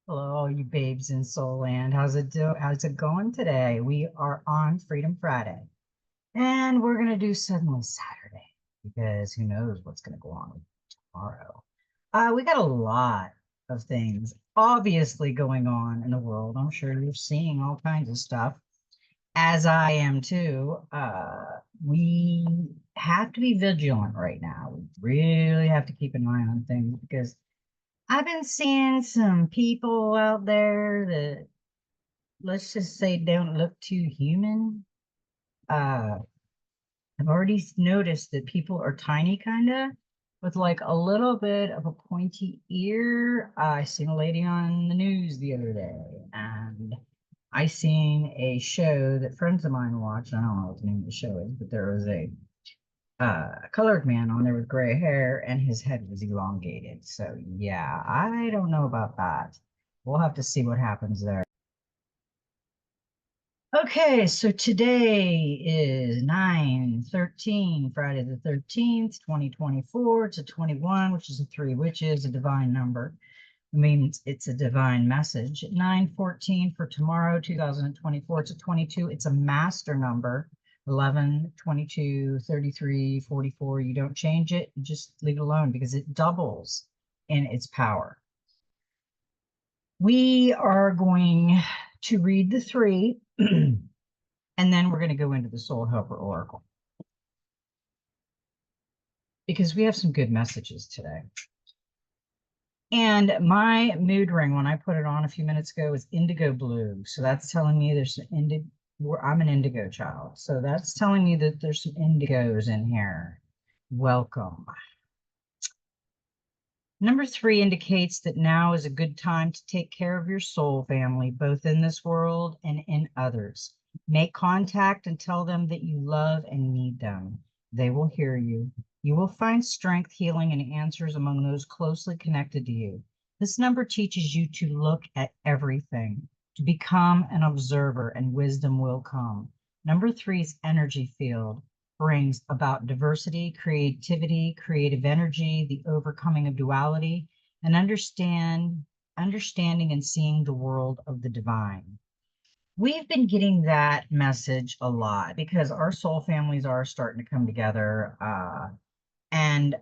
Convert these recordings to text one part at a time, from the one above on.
Hello, all you babes in soul land. How's it going today? We are on Freedom Friday, and we're gonna do Suddenly Saturday because who knows what's gonna go on tomorrow. We got a lot of things obviously going on in the world. I'm sure you're seeing all kinds of stuff, as I am too. We have to be vigilant right now. We really have to keep an eye on things because I've been seeing some people out there that, let's just say, don't look too human. Uh, I've already noticed that people are tiny, kind of, with like a little bit of a pointy ear. I seen a lady on the news the other day, and I seen a show that friends of mine watched. I don't know what the name of the show is, but there was a colored man on there with gray hair and his head was elongated. So yeah, I don't know about that. We'll have to see what happens there. Okay, so today is 9/13, Friday the 13th, 2024 to 21, which is a three, which is a divine number. It means it's a divine message. 9/14 for tomorrow, 2024 to 22. It's a master number. 11, 22, 33, 44. You don't change it, you just leave it alone because it doubles in its power. We are going to read the three, and then we're going to go into the Soul Helper Oracle because we have some good messages today. And my mood ring, when I put it on a few minutes ago, is indigo blue. So that's telling me there's some indigo. I'm an indigo child. So that's telling me that there's some indigos in here. Welcome. Number three indicates that now is a good time to take care of your soul family, both in this world and in others. Make contact and tell them that you love and need them. They will hear you. You will find strength, healing, and answers among those closely connected to you. This number teaches you to look at everything, to become an observer, and wisdom will come. Number three's energy field brings about diversity, creativity, creative energy, the overcoming of duality, and understanding and seeing the world of the divine. We've been getting that message a lot because our soul families are starting to come together, and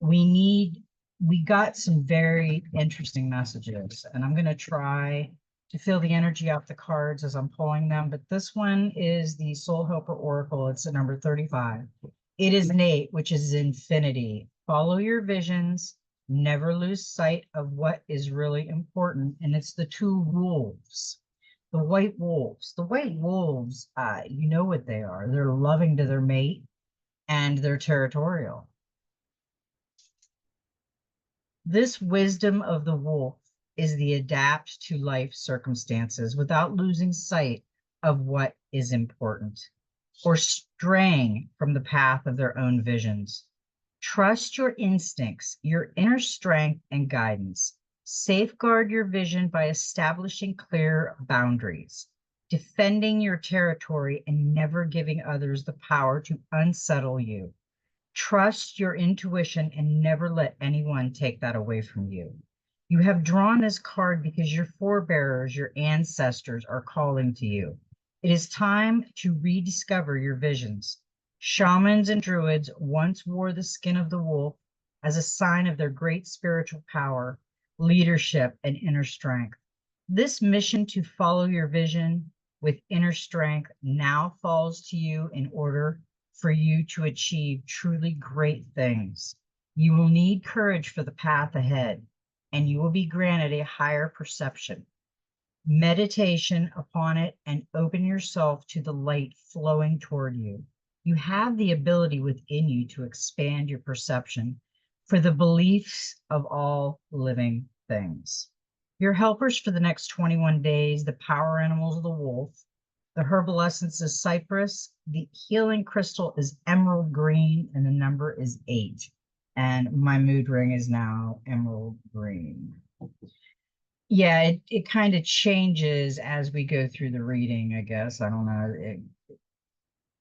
we got some very interesting messages, and I'm going to try to feel the energy off the cards as I'm pulling them. But this one is the Soul Helper Oracle. It's a number 35. It is an 8, which is infinity. Follow your visions. Never lose sight of what is really important. And it's the two wolves, the white wolves. The white wolves, you know what they are. They're loving to their mate and they're territorial. This wisdom of the wolf is the adapt to life circumstances without losing sight of what is important or straying from the path of their own visions. Trust your instincts, your inner strength and guidance. Safeguard your vision by establishing clear boundaries, defending your territory, and never giving others the power to unsettle you. Trust your intuition and never let anyone take that away from you. You have drawn this card because your forebears, your ancestors are calling to you. It is time to rediscover your visions. Shamans and druids once wore the skin of the wolf as a sign of their great spiritual power, leadership, and inner strength. This mission to follow your vision with inner strength now falls to you in order for you to achieve truly great things. You will need courage for the path ahead, and you will be granted a higher perception. Meditation upon it and open yourself to the light flowing toward you. You have the ability within you to expand your perception for the beliefs of all living things. Your helpers for the next 21 days, the power animals of the wolf, the herbal essence is cypress. The healing crystal is emerald green, and the number is 8. And my mood ring is now emerald green. Yeah, it kind of changes as we go through the reading, I guess. I don't know.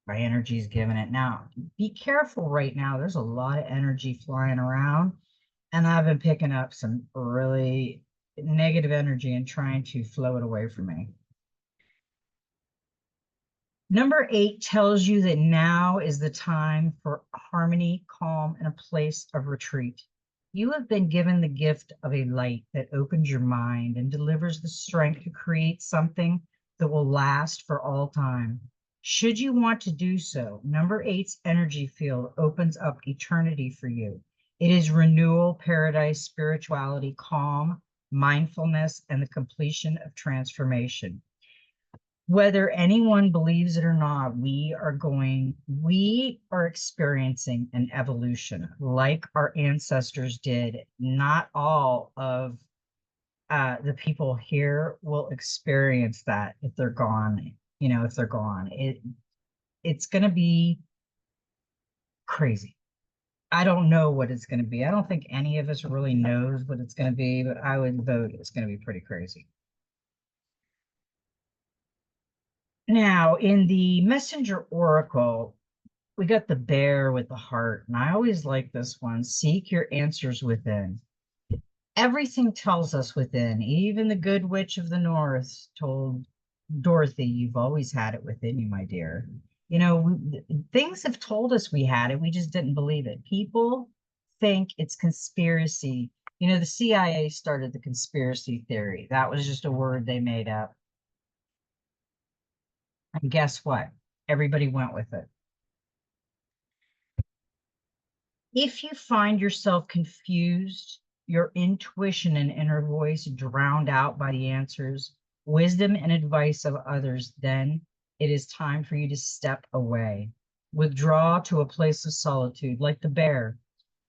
My energy's giving it. Now, be careful right now. There's a lot of energy flying around, and I've been picking up some really negative energy and trying to flow it away from me. Number 8 tells you that now is the time for harmony, calm, and a place of retreat. You have been given the gift of a light that opens your mind and delivers the strength to create something that will last for all time. Should you want to do so, number 8's energy field opens up eternity for you. It is renewal, paradise, spirituality, calm, mindfulness, and the completion of transformation. Whether anyone believes it or not, we are experiencing an evolution like our ancestors did. Not all of the people here will experience that if they're gone. If they're gone, it's going to be crazy. I don't know what it's going to be. I don't think any of us really knows what it's going to be, but I would vote it's going to be pretty crazy. Now, in the Messenger Oracle, we got the bear with the heart, and I always like this one. Seek your answers within. Everything tells us within. Even the good witch of the north told Dorothy, you've always had it within you, my dear. Things have told us we had it. We just didn't believe it. People think it's conspiracy. The CIA started the conspiracy theory. That was just a word they made up. And guess what? Everybody went with it. If you find yourself confused, your intuition and inner voice drowned out by the answers, wisdom and advice of others, then it is time for you to step away. Withdraw to a place of solitude, like the bear.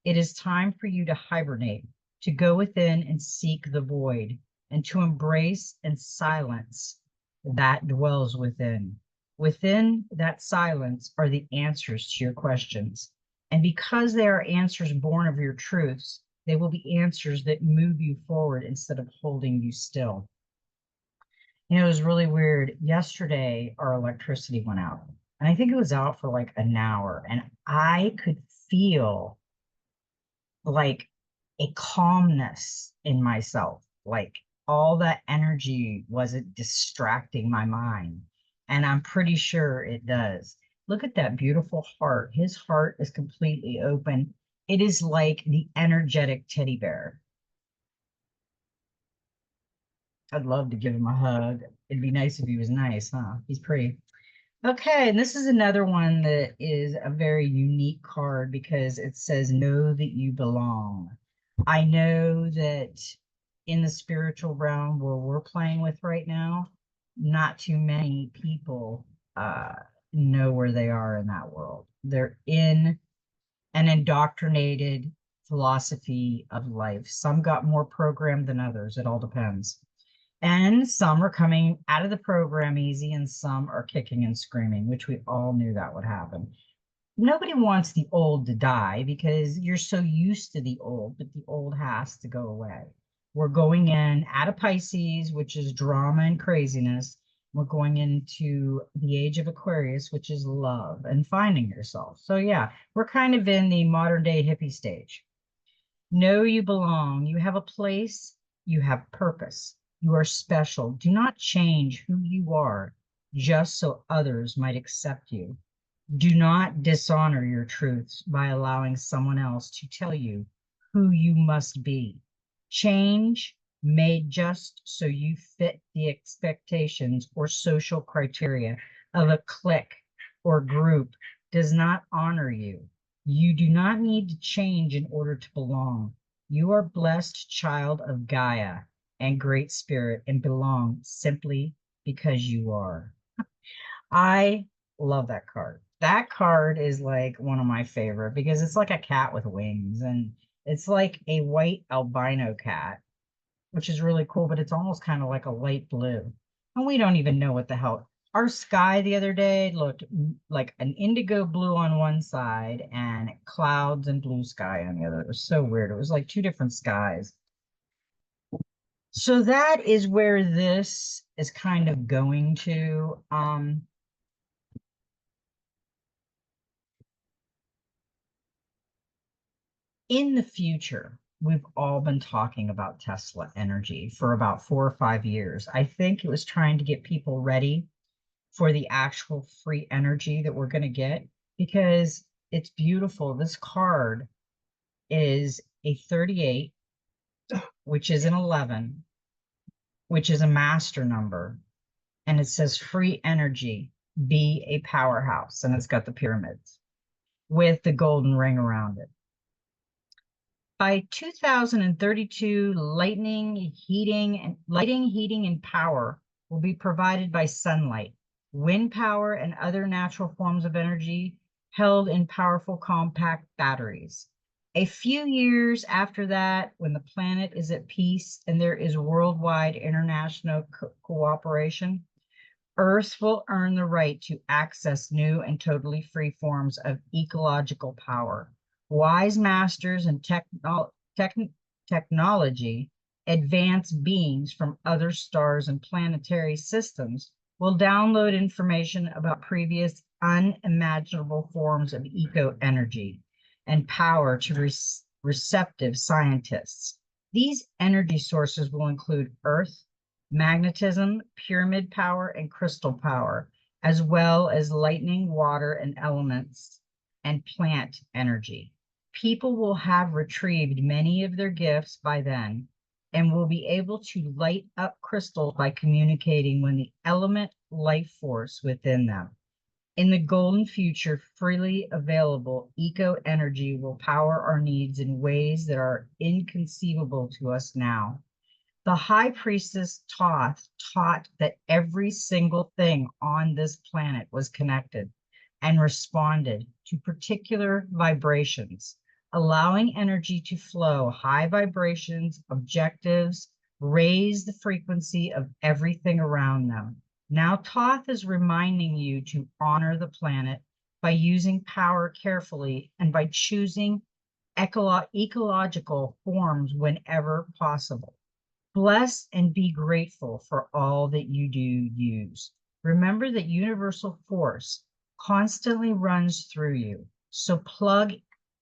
It is time for you to hibernate, to go within and seek the void, and to embrace and silence that dwells within. Within that silence are the answers to your questions. And because they are answers born of your truths, they will be answers that move you forward instead of holding you still. It was really weird. Yesterday, our electricity went out, and I think it was out for like an hour, and I could feel like a calmness in myself, like all that energy wasn't distracting my mind. And I'm pretty sure it does. Look at that beautiful heart. His heart is completely open. It is like the energetic teddy bear. I'd love to give him a hug. It'd be nice if he was nice, huh? He's pretty. Okay, and this is another one that is a very unique card because it says, know that you belong. I know that in the spiritual realm where we're playing with right now, not too many people know where they are in that world. They're in an indoctrinated philosophy of life. Some got more programmed than others. It all depends. And some are coming out of the program easy, and some are kicking and screaming, which we all knew that would happen. Nobody wants the old to die because you're so used to the old, but the old has to go away. We're going in out of Pisces, which is drama and craziness. We're going into the age of Aquarius, which is love and finding yourself. So yeah, we're kind of in the modern day hippie stage. Know you belong. You have a place. You have purpose. You are special. Do not change who you are just so others might accept you. Do not dishonor your truths by allowing someone else to tell you who you must be. Change made just so you fit the expectations or social criteria of a clique or group does not honor you. You do not need to change in order to belong. You are blessed child of Gaia and Great Spirit and belong simply because you are. I love that card. That card is like one of my favorite because it's like a cat with wings, and it's like a white albino cat, which is really cool, but it's almost kind of like a light blue. And we don't even know what the hell. Our sky the other day looked like an indigo blue on one side and clouds and blue sky on the other. It was so weird. It was like two different skies. So that is where this is kind of going to. In the future, we've all been talking about Tesla energy for about 4 or 5 years. I think it was trying to get people ready for the actual free energy that we're going to get, because it's beautiful. This card is a 38, which is an 11, which is a master number. And it says free energy, be a powerhouse. And it's got the pyramids with the golden ring around it. By 2032, lighting, heating, and power will be provided by sunlight, wind power, and other natural forms of energy held in powerful compact batteries. A few years after that, when the planet is at peace and there is worldwide international cooperation, Earth will earn the right to access new and totally free forms of ecological power. Wise masters and technology, advanced beings from other stars and planetary systems will download information about previous unimaginable forms of eco-energy and power to receptive scientists. These energy sources will include Earth, magnetism, pyramid power, and crystal power, as well as lightning, water, and elements, and plant energy. People will have retrieved many of their gifts by then and will be able to light up crystals by communicating with the element life force within them. In the golden future, freely available eco energy will power our needs in ways that are inconceivable to us now. The high priestess Thoth taught that every single thing on this planet was connected and responded to particular vibrations, allowing energy to flow. High vibrations, objectives, raise the frequency of everything around them. Now Thoth is reminding you to honor the planet by using power carefully and by choosing ecological forms whenever possible. Bless and be grateful for all that you do use. Remember that universal force constantly runs through you. So plug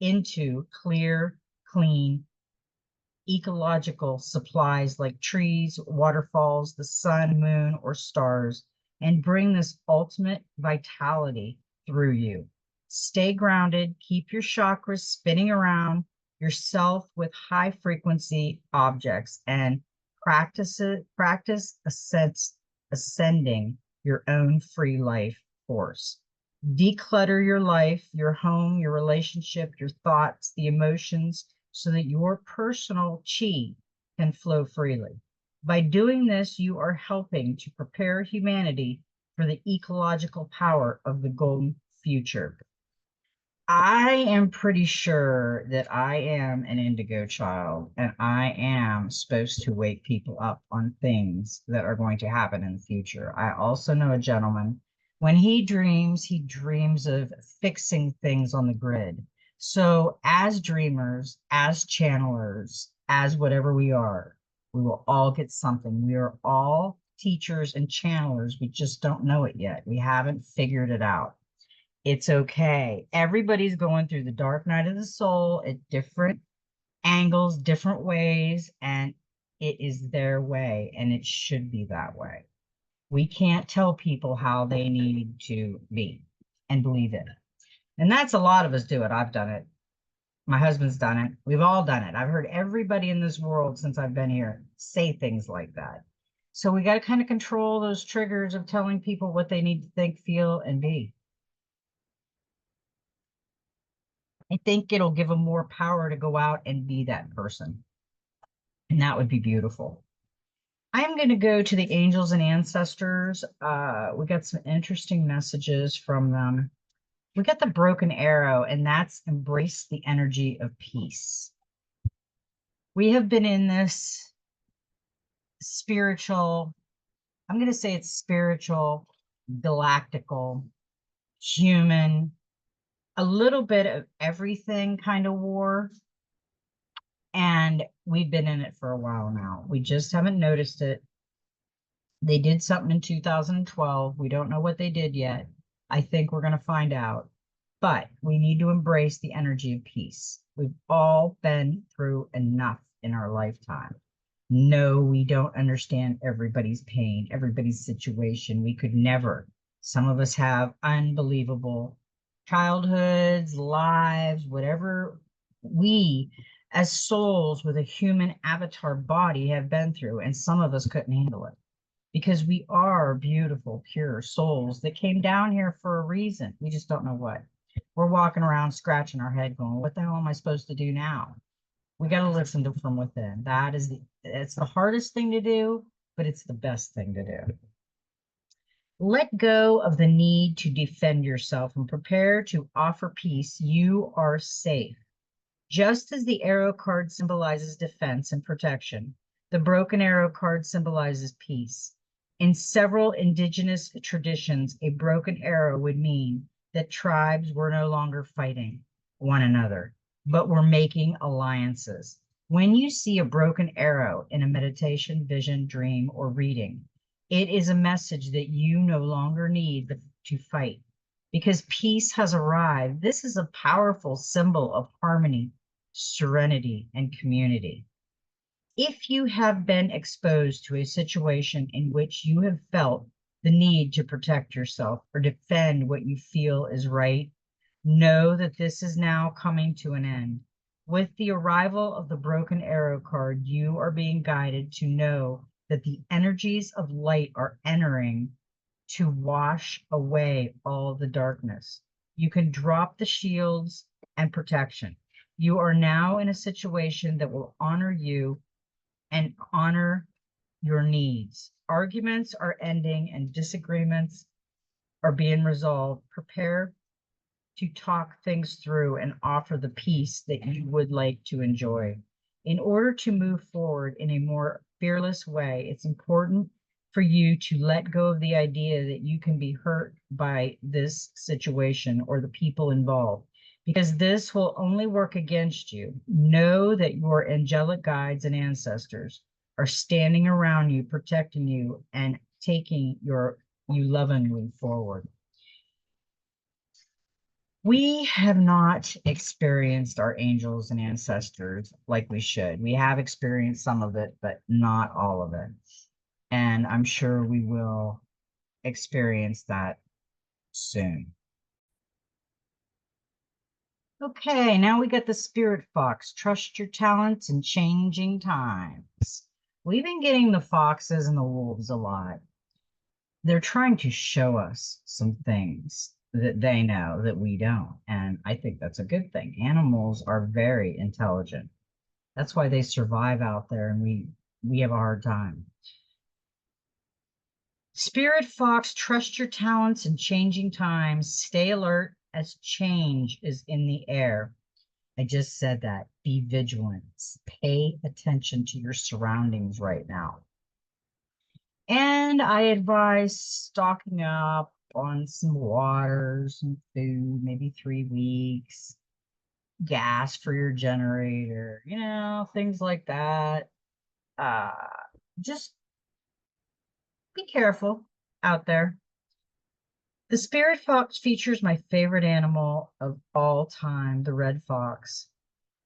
into clear, clean, ecological supplies like trees, waterfalls, the sun, moon, or stars, and bring this ultimate vitality through you. Stay grounded, keep your chakras spinning around yourself with high frequency objects, and practice ascending your own free life force. Declutter your life, your home, your relationship, your thoughts, the emotions, so that your personal chi can flow freely. By doing this, you are helping to prepare humanity for the ecological power of the golden future. I am pretty sure that I am an indigo child, and I am supposed to wake people up on things that are going to happen in the future. I also know a gentleman, when he dreams of fixing things on the grid. So as dreamers, as channelers, as whatever we are, we will all get something. We are all teachers and channelers. We just don't know it yet. We haven't figured it out. It's okay. Everybody's going through the dark night of the soul at different angles, different ways, and it is their way, and it should be that way. We can't tell people how they need to be and believe it. And that's a lot of us do it. I've done it. My husband's done it. We've all done it. I've heard everybody in this world since I've been here say things like that. So we got to kind of control those triggers of telling people what they need to think, feel, and be. I think it'll give them more power to go out and be that person. And that would be beautiful. I'm going to go to the angels and ancestors. We got some interesting messages from them. We got the broken arrow, and that's embrace the energy of peace. We have been in this spiritual, I'm going to say it's spiritual, galactical, human, a little bit of everything kind of war. And we've been in it for a while now. We just haven't noticed it. They did something in 2012. We don't know what they did yet. I think we're going to find out. but we need to embrace the energy of peace. We've all been through enough in our lifetime. No, we don't understand everybody's pain, everybody's situation. We could never. Some of us have unbelievable childhoods, lives, whatever we as souls with a human avatar body have been through, and some of us couldn't handle it because we are beautiful, pure souls that came down here for a reason. We just don't know what. We're walking around scratching our head going, what the hell am I supposed to do now? We got to listen to from within. It's the hardest thing to do, but it's the best thing to do. Let go of the need to defend yourself and prepare to offer peace. You are safe. Just as the arrow card symbolizes defense and protection, the broken arrow card symbolizes peace. In several indigenous traditions, a broken arrow would mean that tribes were no longer fighting one another, but were making alliances. When you see a broken arrow in a meditation, vision, dream, or reading, it is a message that you no longer need to fight because peace has arrived. This is a powerful symbol of harmony, serenity, and community. If you have been exposed to a situation in which you have felt the need to protect yourself or defend what you feel is right, know that this is now coming to an end. With the arrival of the broken arrow card, you are being guided to know that the energies of light are entering to wash away all the darkness. You can drop the shields and protection. You are now in a situation that will honor you and honor your needs. Arguments are ending and disagreements are being resolved. Prepare to talk things through and offer the peace that you would like to enjoy. In order to move forward in a more fearless way, it's important for you to let go of the idea that you can be hurt by this situation or the people involved, because this will only work against you. Know that your angelic guides and ancestors are standing around you, protecting you, and taking you lovingly forward. We have not experienced our angels and ancestors like we should. We have experienced some of it, but not all of it. And I'm sure we will experience that soon. Okay, now we got the spirit fox. Trust your talents in changing times. We've been getting the foxes and the wolves a lot. They're trying to show us some things that they know that we don't. And I think that's a good thing. Animals are very intelligent. That's why they survive out there and we have a hard time. Spirit fox, trust your talents in changing times. Stay alert as change is in the air. I just said that. Be vigilant. Pay attention to your surroundings right now. And I advise stocking up on some water, some food, maybe 3 weeks, gas for your generator, things like that. Just be careful out there. The spirit fox features my favorite animal of all time, the red fox.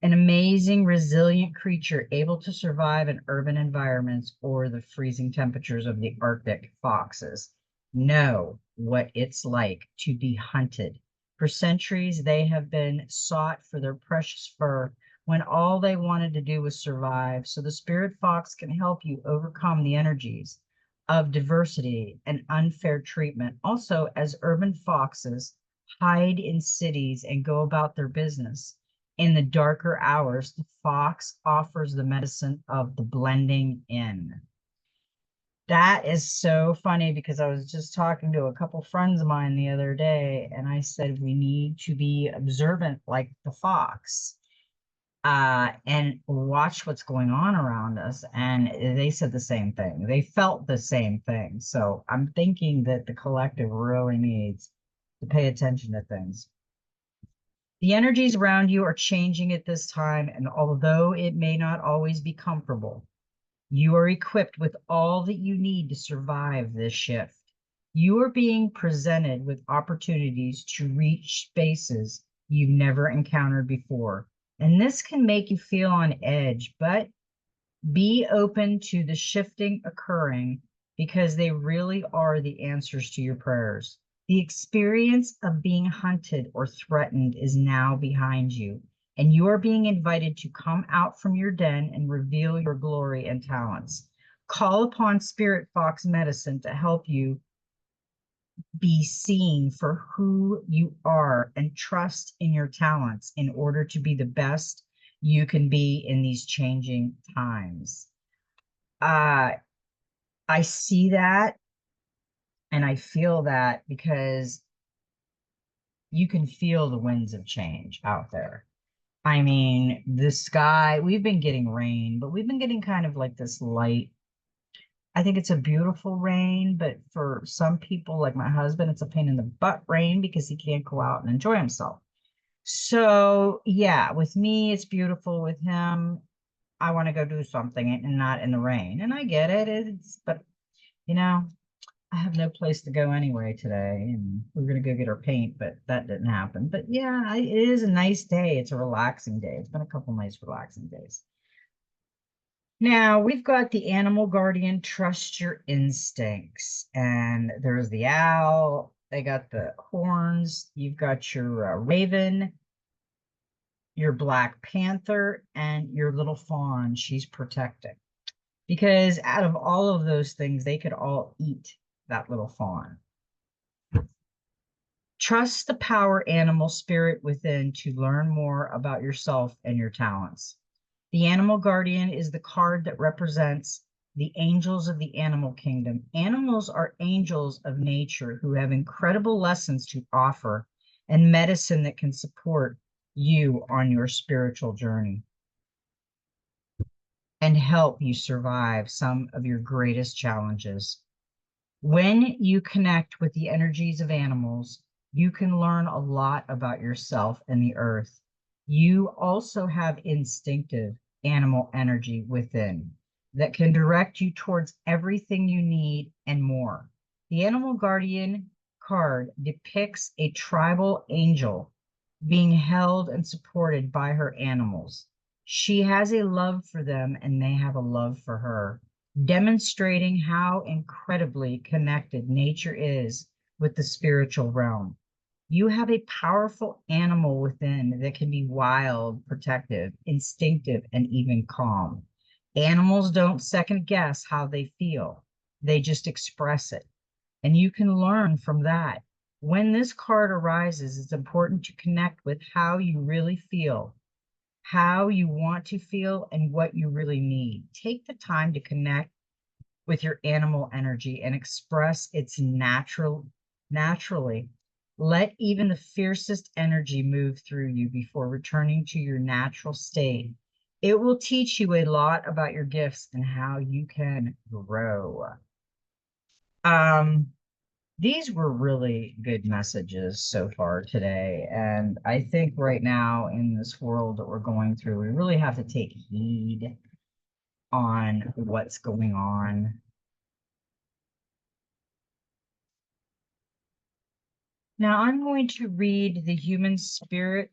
An amazing, resilient creature able to survive in urban environments or the freezing temperatures of the Arctic. Foxes know what it's like to be hunted. For centuries, they have been sought for their precious fur when all they wanted to do was survive. So the spirit fox can help you overcome the energies of diversity and unfair treatment. Also, as urban foxes hide in cities and go about their business, in the darker hours, the fox offers the medicine of the blending in. That is so funny because I was just talking to a couple friends of mine the other day, and I said we need to be observant like the fox and watch what's going on around us. And they said the same thing. They felt the same thing. So I'm thinking that the collective really needs to pay attention to things. The energies around you are changing at this time, and although it may not always be comfortable, you are equipped with all that you need to survive this shift. You are being presented with opportunities to reach spaces you've never encountered before. And this can make you feel on edge, but be open to the shifting occurring because they really are the answers to your prayers. The experience of being hunted or threatened is now behind you, and you are being invited to come out from your den and reveal your glory and talents. Call upon Spirit Fox Medicine to help you be seen for who you are and trust in your talents in order to be the best you can be in these changing times. Uh, I see that and I feel that because you can feel the winds of change out there. I mean, the sky, we've been getting rain, but we've been getting kind of like this light. I think it's a beautiful rain, but for some people, like my husband, it's a pain in the butt rain because he can't go out and enjoy himself. So, yeah, with me, it's beautiful. With him, I want to go do something and not in the rain. And I get it. But you know, I have no place to go anyway today, and we're gonna go get our paint, but that didn't happen. But yeah, it is a nice day. It's a relaxing day. It's been a couple nice relaxing days. Now we've got the animal guardian, trust your instincts, and there's the owl. They got the horns. You've got your raven, your black panther, and your little fawn. She's protecting because out of all of those things, they could all eat that little fawn. Trust the power animal spirit within to learn more about yourself and your talents. The animal guardian is the card that represents the angels of the animal kingdom. Animals are angels of nature who have incredible lessons to offer and medicine that can support you on your spiritual journey and help you survive some of your greatest challenges. When you connect with the energies of animals, you can learn a lot about yourself and the earth. You also have instinctive animal energy within that can direct you towards everything you need and more. The Animal Guardian card depicts a tribal angel being held and supported by her animals. She has a love for them and they have a love for her, demonstrating how incredibly connected nature is with the spiritual realm. You have a powerful animal within that can be wild, protective, instinctive, and even calm. Animals don't second guess how they feel, they just express it. And you can learn from that. When this card arises, it's important to connect with how you really feel, how you want to feel, and what you really need. Take the time to connect with your animal energy and express its naturally. Let even the fiercest energy move through you before returning to your natural state. It will teach you a lot about your gifts and how you can grow. These were really good messages so far today. And I think right now in this world that we're going through, we really have to take heed on what's going on. Now I'm going to read the Human Spirit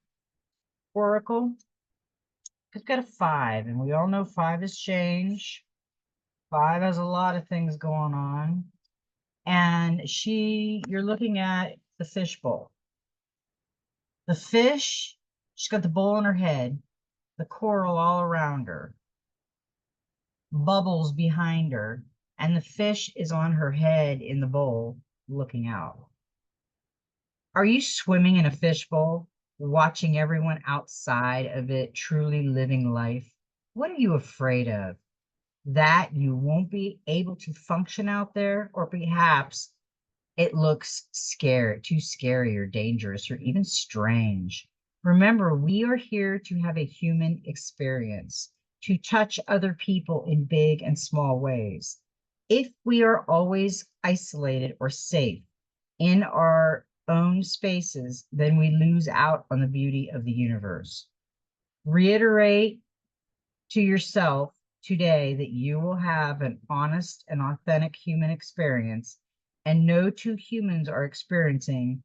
Oracle. It's got a 5, and we all know 5 is change. 5 has a lot of things going on. And you're looking at the fish bowl. The fish, she's got the bowl in her head, the coral all around her, bubbles behind her, and the fish is on her head in the bowl looking out. Are you swimming in a fishbowl, watching everyone outside of it truly living life? What are you afraid of? That you won't be able to function out there, or perhaps it looks too scary or dangerous or even strange. Remember, we are here to have a human experience, to touch other people in big and small ways. If we are always isolated or safe in our own spaces, then we lose out on the beauty of the universe. Reiterate to yourself today that you will have an honest and authentic human experience and no two humans are experiencing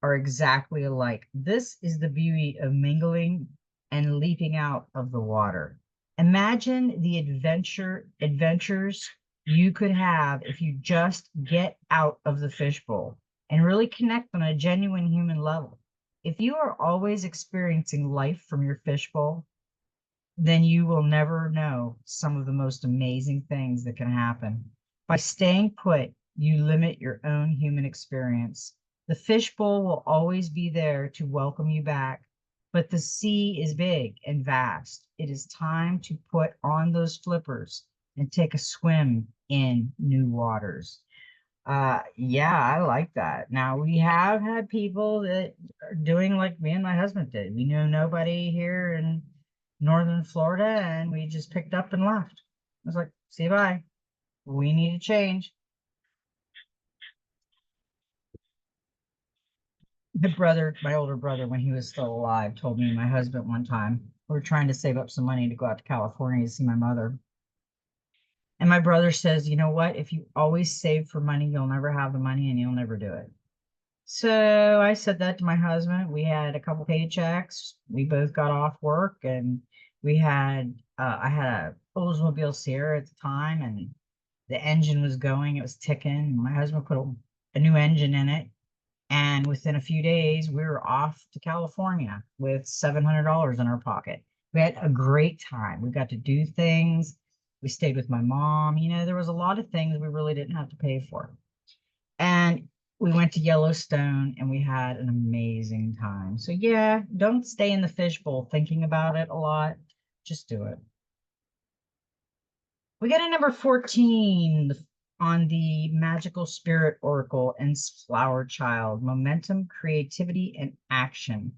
are exactly alike. This is the beauty of mingling and leaping out of the water. Imagine the adventures you could have if you just get out of the fishbowl and really connect on a genuine human level. If you are always experiencing life from your fishbowl, then you will never know some of the most amazing things that can happen. By staying put, you limit your own human experience. The fishbowl will always be there to welcome you back, but the sea is big and vast. It is time to put on those flippers and take a swim in new waters. Yeah, I like that. Now we have had people that are doing like me and my husband did. We knew nobody here in northern Florida, and we just picked up and left. I was like, see you bye. We need to change. My older brother, when he was still alive, told me and my husband one time, we were trying to save up some money to go out to California to see my mother. And my brother says, you know what? If you always save for money, you'll never have the money and you'll never do it. So I said that to my husband. We had a couple paychecks. We both got off work, and I had a Oldsmobile Sierra at the time, and the engine was going, it was ticking. My husband put a new engine in it, and within a few days, we were off to California with $700 in our pocket. We had a great time. We got to do things. We stayed with my mom. There was a lot of things we really didn't have to pay for. And we went to Yellowstone and we had an amazing time. So yeah, don't stay in the fishbowl thinking about it a lot. Just do it. We got a number 14 on the Magical Spirit Oracle and Flower Child, momentum, creativity, and action.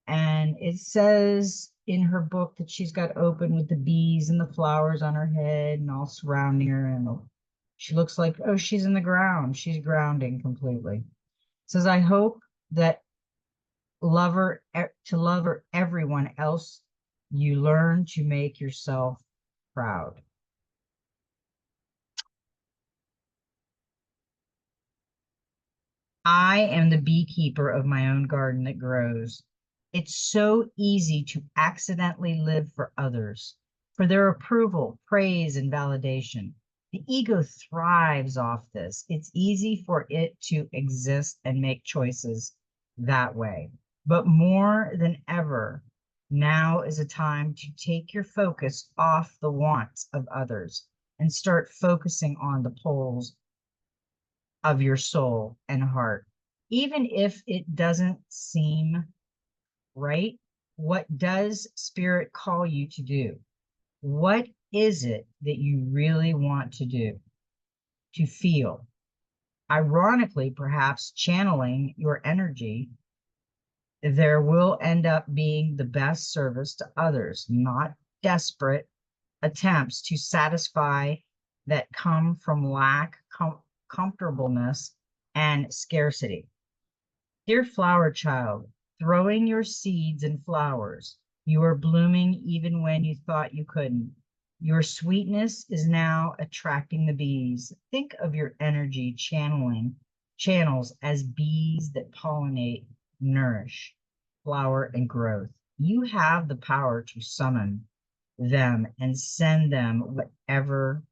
And it says in her book that she's got open with the bees and the flowers on her head and all surrounding her. And she looks like, oh, she's in the ground. She's grounding completely. It says, I hope that to love everyone else, you learn to make yourself proud. I am the beekeeper of my own garden that grows. It's so easy to accidentally live for others, for their approval, praise, and validation. The ego thrives off this. It's easy for it to exist and make choices that way. But more than ever, now is a time to take your focus off the wants of others and start focusing on the pulls of your soul and heart. Even if it doesn't seem right, what does spirit call you to do? What is it that you really want to do, to feel? Ironically, perhaps channeling your energy, there will end up being the best service to others, not desperate attempts to satisfy that come from lack, comfortableness, and scarcity. Dear flower child, throwing your seeds in flowers, you are blooming even when you thought you couldn't. Your sweetness is now attracting the bees. Think of your energy channels as bees that pollinate, nourish, flower, and growth. You have the power to summon them and send them wherever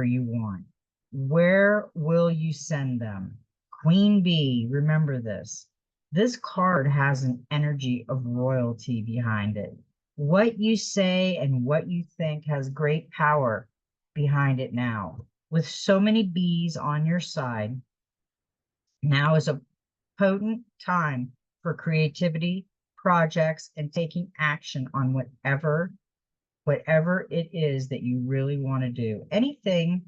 you want. Where will you send them? Queen Bee, remember this. This card has an energy of royalty behind it. What you say and what you think has great power behind it now. With so many bees on your side, now is a potent time for creativity, projects, and taking action on whatever it is that you really want to do. Anything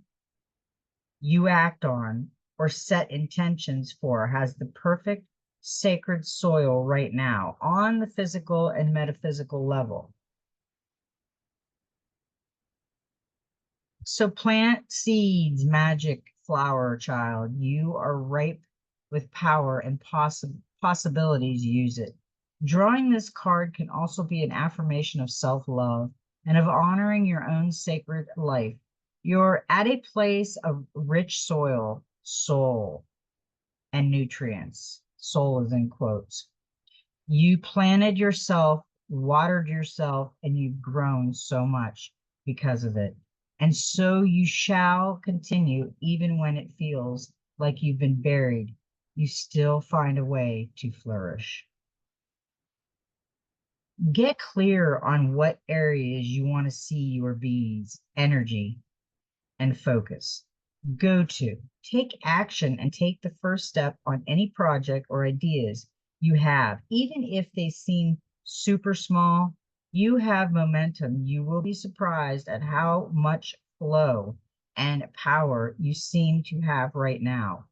you act on or set intentions for has the perfect sacred soil right now on the physical and metaphysical level. So plant seeds, magic flower child. You are ripe with power and possibilities. Use it. Drawing this card can also be an affirmation of self-love and of honoring your own sacred life. You're at a place of rich soil, soul, and nutrients. Soul is in quotes. You planted yourself, watered yourself, and you've grown so much because of it. And so you shall continue, even when it feels like you've been buried. You still find a way to flourish. Get clear on what areas you want to see your bees' energy and focus. Go to. Take action and take the first step on any project or ideas you have. Even if they seem super small, you have momentum. You will be surprised at how much flow and power you seem to have right now.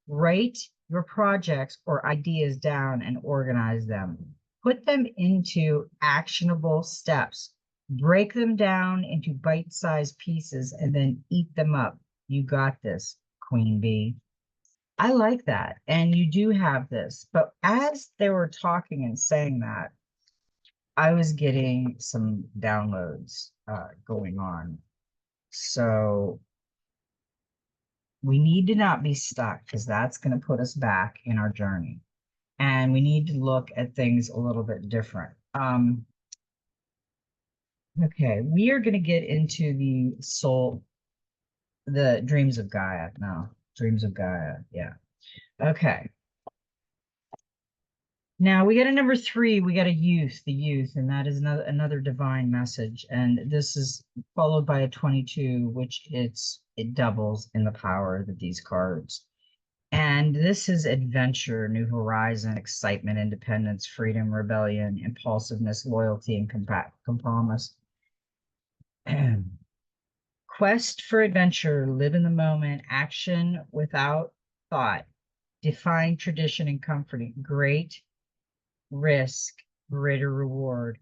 Write your projects or ideas down and organize them. Put them into actionable steps. Break them down into bite-sized pieces and then eat them up. You got this, Queen Bee. I like that. And you do have this. But as they were talking and saying that, I was getting some downloads going on. So we need to not be stuck because that's going to put us back in our journey. And we need to look at things a little bit different. Okay, we are going to get into the soul, the dreams of Gaia. No, dreams of Gaia. Yeah. Okay. Now we got a number 3. We got a youth, the youth, and that is another divine message. And this is followed by a 22, which it doubles in the power that these cards. And this is adventure, new horizon, excitement, independence, freedom, rebellion, impulsiveness, loyalty, and compromise. Quest for adventure, live in the moment, action without thought, define tradition and comforting, great risk, greater reward,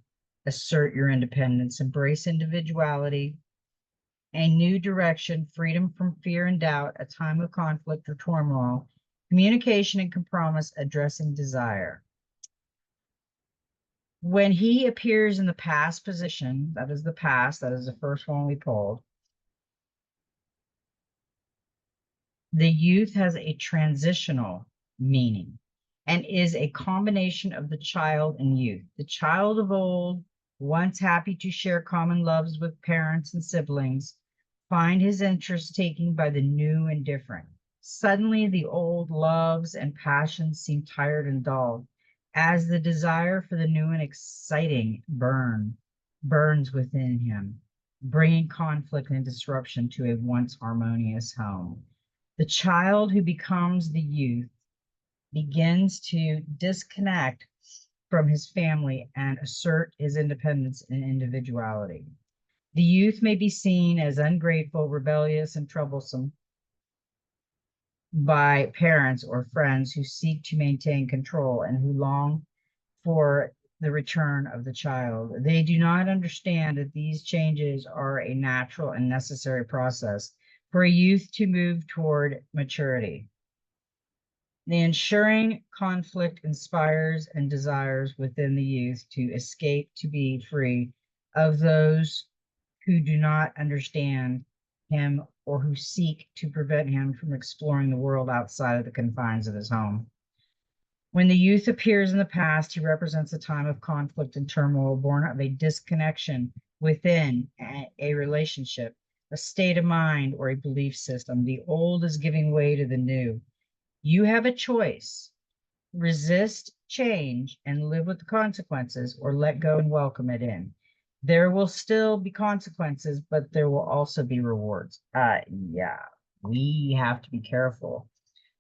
assert your independence, embrace individuality, a new direction, freedom from fear and doubt, a time of conflict or turmoil, communication and compromise, addressing desire. When he appears in the past position, that is the past, that is the first one we pulled, the youth has a transitional meaning and is a combination of the child and youth. The child of old, once happy to share common loves with parents and siblings, find his interest taken by the new and different. Suddenly, the old loves and passions seem tired and dull, as the desire for the new and exciting burns within him, bringing conflict and disruption to a once harmonious home. The child who becomes the youth begins to disconnect from his family and assert his independence and individuality. The youth may be seen as ungrateful, rebellious, and troublesome by parents or friends who seek to maintain control and who long for the return of the child. They do not understand that these changes are a natural and necessary process for a youth to move toward maturity. The ensuring conflict inspires and desires within the youth to escape, to be free of those who do not understand him or who seek to prevent him from exploring the world outside of the confines of his home. When the youth appears in the past, he represents a time of conflict and turmoil born of a disconnection within a relationship, a state of mind, or a belief system. The old is giving way to the new. You have a choice. Resist change and live with the consequences, or let go and welcome it in. There will still be consequences, but there will also be rewards. Yeah, we have to be careful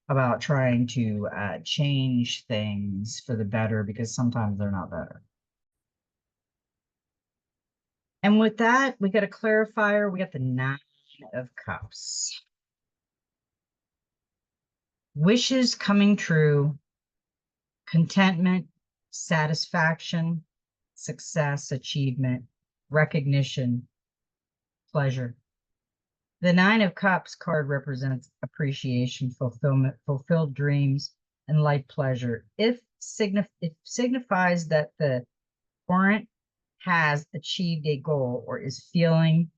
about trying to change things for the better because sometimes they're not better. And with that, we got a clarifier. We got the 9 of Cups. Wishes coming true, contentment, satisfaction, success, achievement, recognition, pleasure. The 9 of Cups card represents appreciation, fulfillment, fulfilled dreams, and life pleasure. It signifies that the parent has achieved a goal or is feeling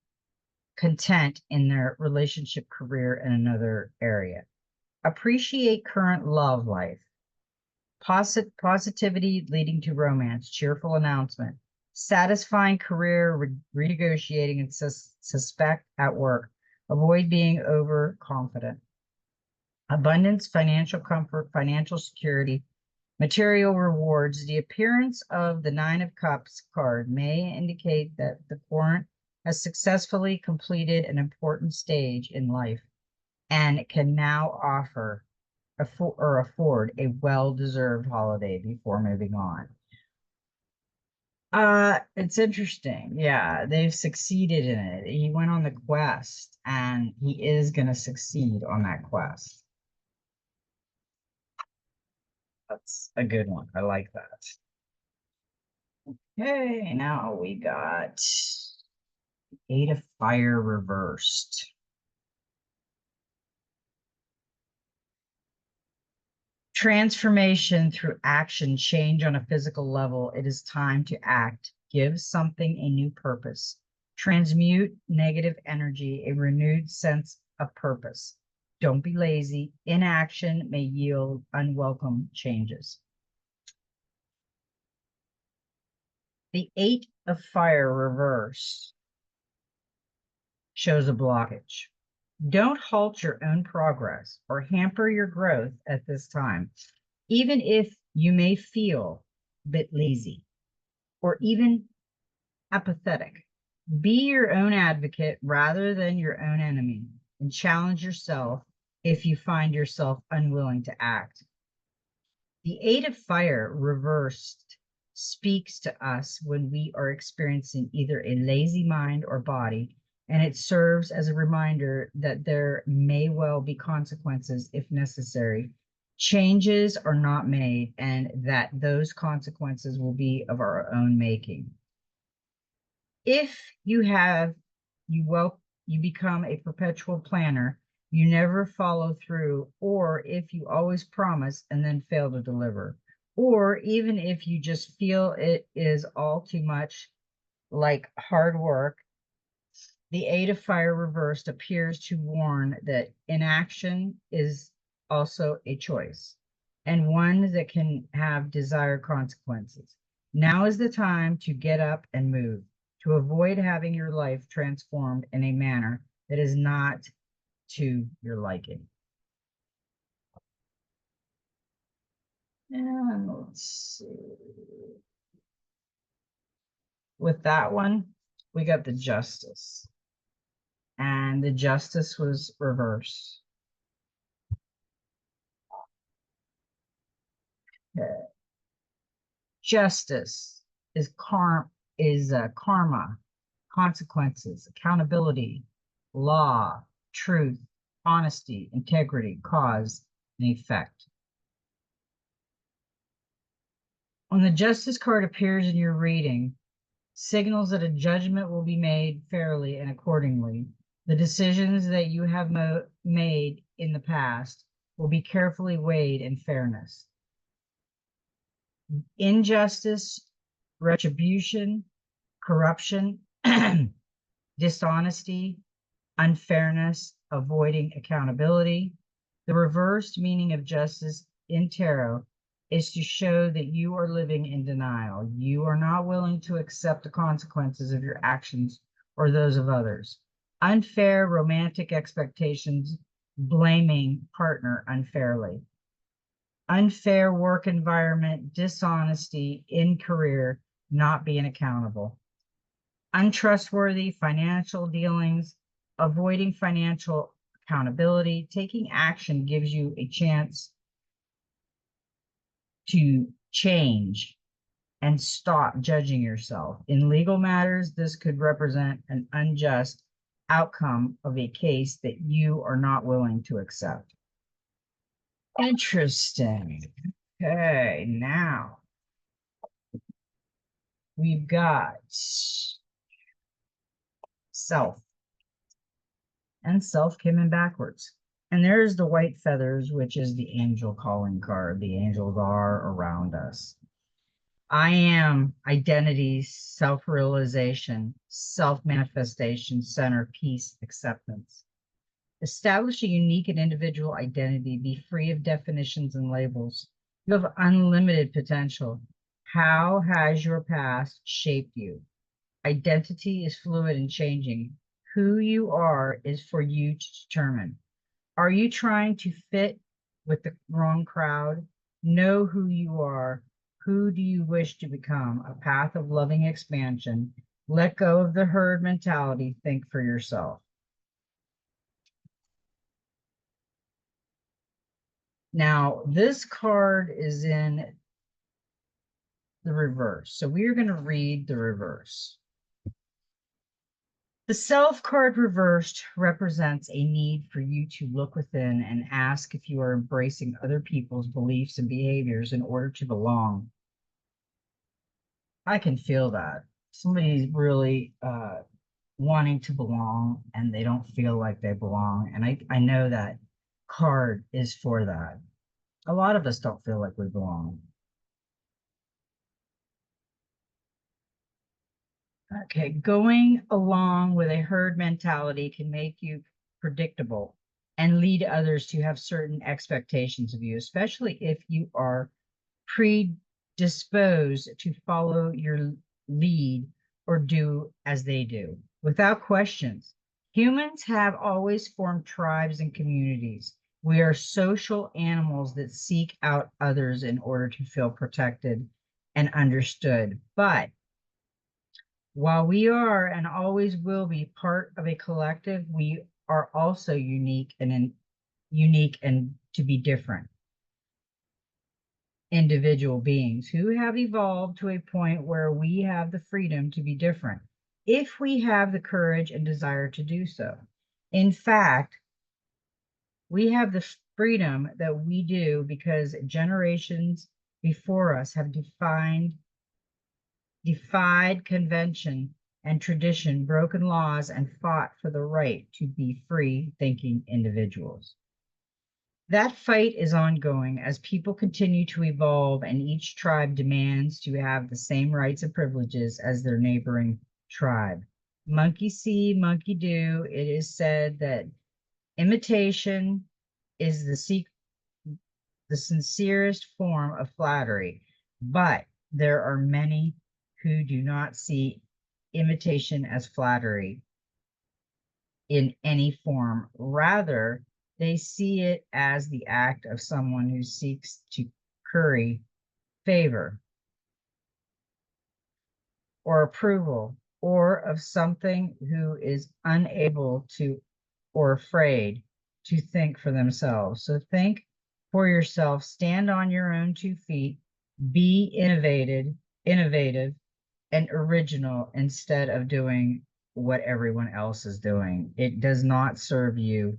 content in their relationship, career, and another area. Appreciate current love life. Positivity leading to romance, cheerful announcement, satisfying career, renegotiating and suspect at work, avoid being overconfident. Abundance, financial comfort, financial security, material rewards. The appearance of the Nine of Cups card may indicate that the querent has successfully completed an important stage in life and can now afford a well-deserved holiday before moving on. It's interesting. Yeah, they've succeeded in it. He went on the quest and he is going to succeed on that quest. That's a good one. I like that. Okay, now we got Eight of Fire reversed. Transformation through action, change on a physical level. It is time to act. Give something a new purpose. Transmute negative energy, a renewed sense of purpose. Don't be lazy. Inaction may yield unwelcome changes. The Eight of Fire reversed shows a blockage. Don't halt your own progress or hamper your growth at this time, even if you may feel a bit lazy or even apathetic. Be your own advocate rather than your own enemy, and challenge yourself if you find yourself unwilling to act. The Eight of Fire reversed speaks to us when we are experiencing either a lazy mind or body, and it serves as a reminder that there may well be consequences if necessary. Changes are not made, and that those consequences will be of our own making. If you become a perpetual planner, you never follow through, or if you always promise and then fail to deliver, or even if you just feel it is all too much like hard work, the Eight of Fire reversed appears to warn that inaction is also a choice, and one that can have desired consequences. Now is the time to get up and move, to avoid having your life transformed in a manner that is not to your liking. And let's see. With that one, we got the Justice. And the Justice was reversed. Okay. Justice is karma, consequences, accountability, law, truth, honesty, integrity, cause, and effect. When the Justice card appears in your reading, signals that a judgment will be made fairly and accordingly. The decisions that you have made in the past will be carefully weighed in fairness. Injustice, retribution, corruption, dishonesty, unfairness, avoiding accountability. The reversed meaning of justice in tarot is to show that you are living in denial. You are not willing to accept the consequences of your actions or those of others. Unfair romantic expectations, blaming partner unfairly. Unfair work environment, dishonesty in career, not being accountable. Untrustworthy financial dealings, avoiding financial accountability. Taking action gives you a chance to change and stop judging yourself. In legal matters, this could represent an unjust outcome of a case that you are not willing to accept. Interesting. Okay, now we've got self. And self came in backwards. And there's the white feathers, which is the angel calling card. The angels are around us. I am identity, self-realization, self-manifestation, center, peace, acceptance. Establish a unique and individual identity. Be free of definitions and labels. You have unlimited potential. How has your past shaped you? Identity is fluid and changing. Who you are is for you to determine. Are you trying to fit with the wrong crowd? Know who you are. Who do you wish to become? A path of loving expansion. Let go of the herd mentality. Think for yourself. Now, this card is in the reverse. So we are going to read the reverse. The Self card reversed represents a need for you to look within and ask if you are embracing other people's beliefs and behaviors in order to belong. I can feel that. Somebody's really wanting to belong and they don't feel like they belong. And I know that card is for that. A lot of us don't feel like we belong. Okay, going along with a herd mentality can make you predictable and lead others to have certain expectations of you, especially if you are predisposed to follow your lead or do as they do. Without questions, humans have always formed tribes and communities. We are social animals that seek out others in order to feel protected and understood. But while we are and always will be part of a collective, we are also unique and to be different individual beings who have evolved to a point where we have the freedom to be different if we have the courage and desire to do so. In fact, we have the freedom that we do because generations before us have defied convention and tradition, broken laws, and fought for the right to be free thinking individuals. That fight is ongoing as people continue to evolve and each tribe demands to have the same rights and privileges as their neighboring tribe. Monkey see, monkey do. It is said that imitation is the sincerest form of flattery, but there are many who do not see imitation as flattery in any form. Rather, they see it as the act of someone who seeks to curry favor or approval, or of something who is unable to or afraid to think for themselves. So think for yourself, stand on your own 2 feet, be innovative, and original instead of doing what everyone else is doing. It does not serve you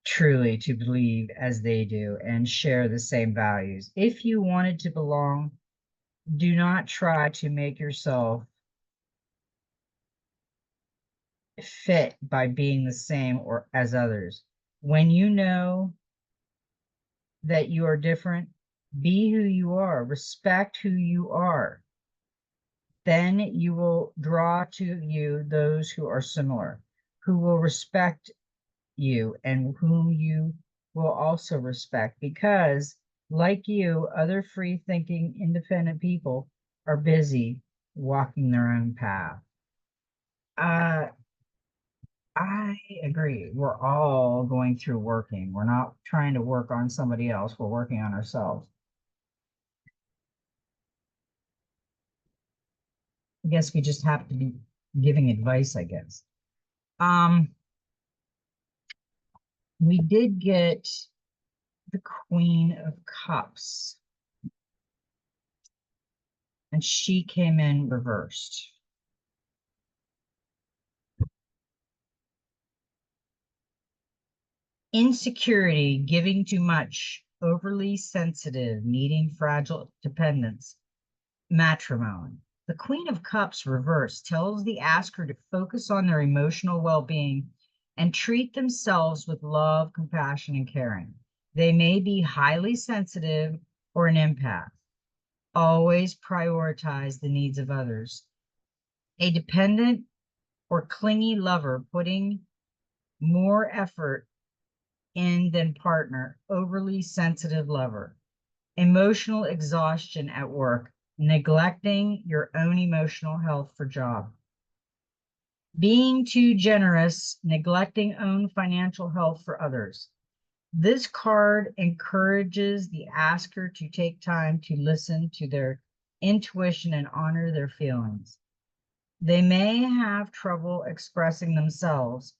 truly to believe as they do and share the same values. If you wanted to belong, do not try to make yourself fit by being the same or as others. When you know that you are different, be who you are, respect who you are. Then you will draw to you those who are similar, who will respect you and whom you will also respect because, like you, other free thinking, independent people are busy walking their own path. I agree. We're all going through working. We're not trying to work on somebody else. We're working on ourselves. I guess we just have to be giving advice, I guess. We did get the Queen of Cups, and she came in reversed. Insecurity, giving too much, overly sensitive, needing fragile dependence, matrimony. The Queen of Cups reversed tells the asker to focus on their emotional well-being and treat themselves with love, compassion, and caring. They may be highly sensitive or an empath. Always prioritize the needs of others. A dependent or clingy lover putting more effort in than partner, overly sensitive lover, emotional exhaustion at work, neglecting your own emotional health for job, being too generous, neglecting own financial health for others. This card encourages the asker to take time to listen to their intuition and honor their feelings. They may have trouble expressing themselves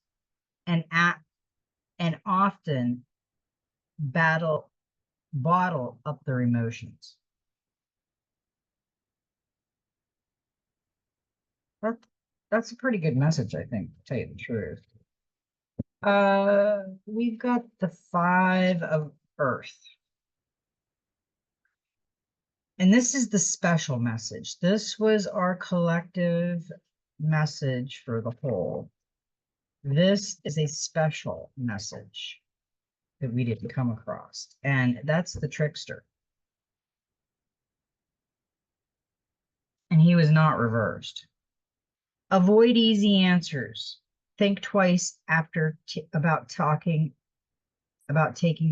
and often bottle up their emotions. That's a pretty good message, I think, to tell you the truth. We've got the 5 of Earth. And this is the special message. This was our collective message for the whole. This is a special message that we didn't come across. And that's the Trickster. And he was not reversed. Avoid easy answers. Think twice after about taking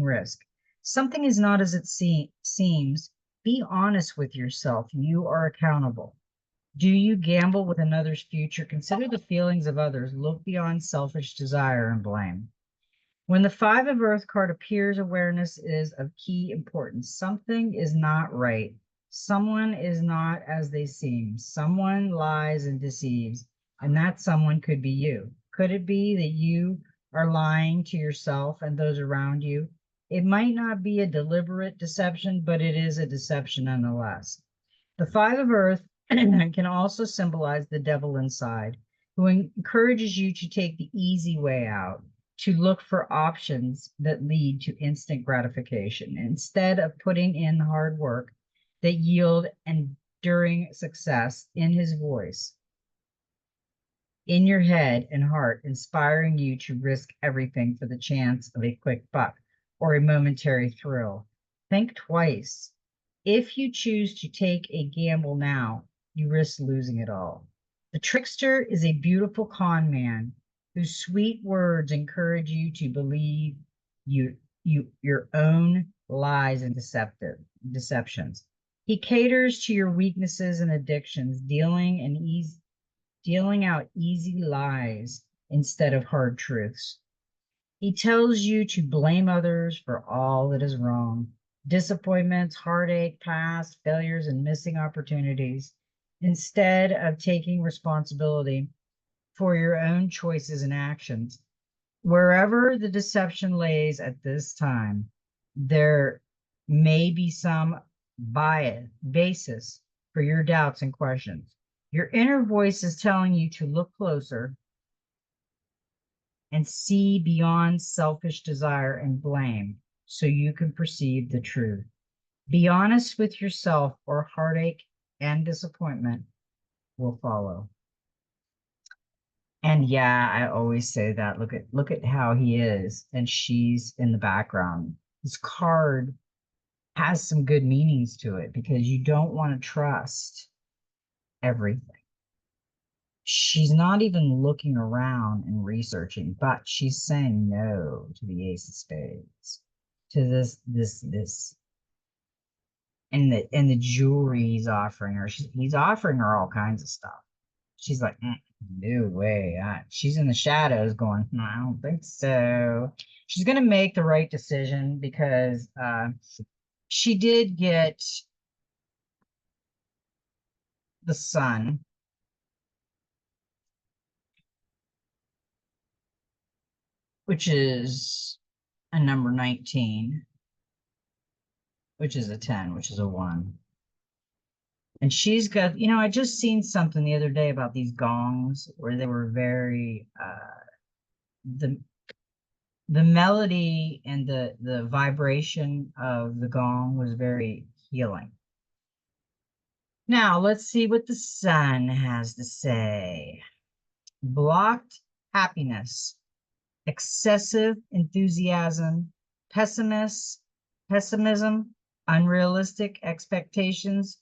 risk. Something is not as it seems. Be honest with yourself. You are accountable. Do you gamble with another's future? Consider the feelings of others. Look beyond selfish desire and blame. When the 5 of Earth card appears, awareness is of key importance. Something is not right. Someone is not as they seem. Someone lies and deceives, and that someone could be you. Could it be that you are lying to yourself and those around you? It might not be a deliberate deception, but it is a deception nonetheless. The 5 of Earth can also symbolize the devil inside, who encourages you to take the easy way out, to look for options that lead to instant gratification instead of putting in hard work that yield enduring success. In his voice, in your head and heart, inspiring you to risk everything for the chance of a quick buck or a momentary thrill. Think twice. If you choose to take a gamble now, you risk losing it all. The Trickster is a beautiful con man whose sweet words encourage you to believe your own lies and deceptions. He caters to your weaknesses and addictions, dealing out easy lies instead of hard truths. He tells you to blame others for all that is wrong, disappointments, heartache, past failures, and missing opportunities, instead of taking responsibility for your own choices and actions. Wherever the deception lays at this time, there may be some basis for your doubts and questions. Your inner voice is telling you to look closer and see beyond selfish desire and blame so you can perceive the truth. Be honest with yourself, or heartache and disappointment will follow. And yeah, I always say that. Look at how he is, and she's in the background. This card has some good meanings to it because you don't want to trust everything. She's not even looking around and researching, but she's saying no to the Ace of Spades, to this, and the jewelry he's offering her. He's offering her all kinds of stuff. She's like, no way. She's in the shadows going, no, I don't think so. She's going to make the right decision because she did get the Sun, which is a number 19, which is a 10, which is a 1. And she's got, I just seen something the other day about these gongs where they were very, the melody and the vibration of the gong was very healing. Now, let's see what the Sun has to say. Blocked happiness, excessive enthusiasm, pessimism, unrealistic expectations,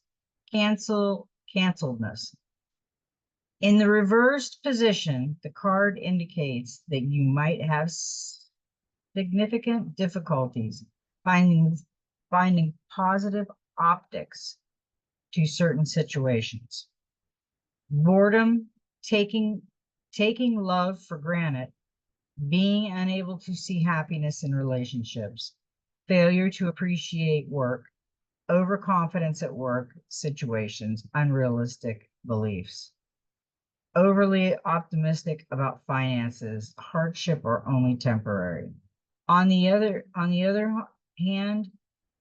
canceledness. In the reversed position, the card indicates that you might have significant difficulties finding positive optics to certain situations. Boredom, taking love for granted, being unable to see happiness in relationships, failure to appreciate work, overconfidence at work situations, unrealistic beliefs, overly optimistic about finances, hardship or only temporary. On the other hand,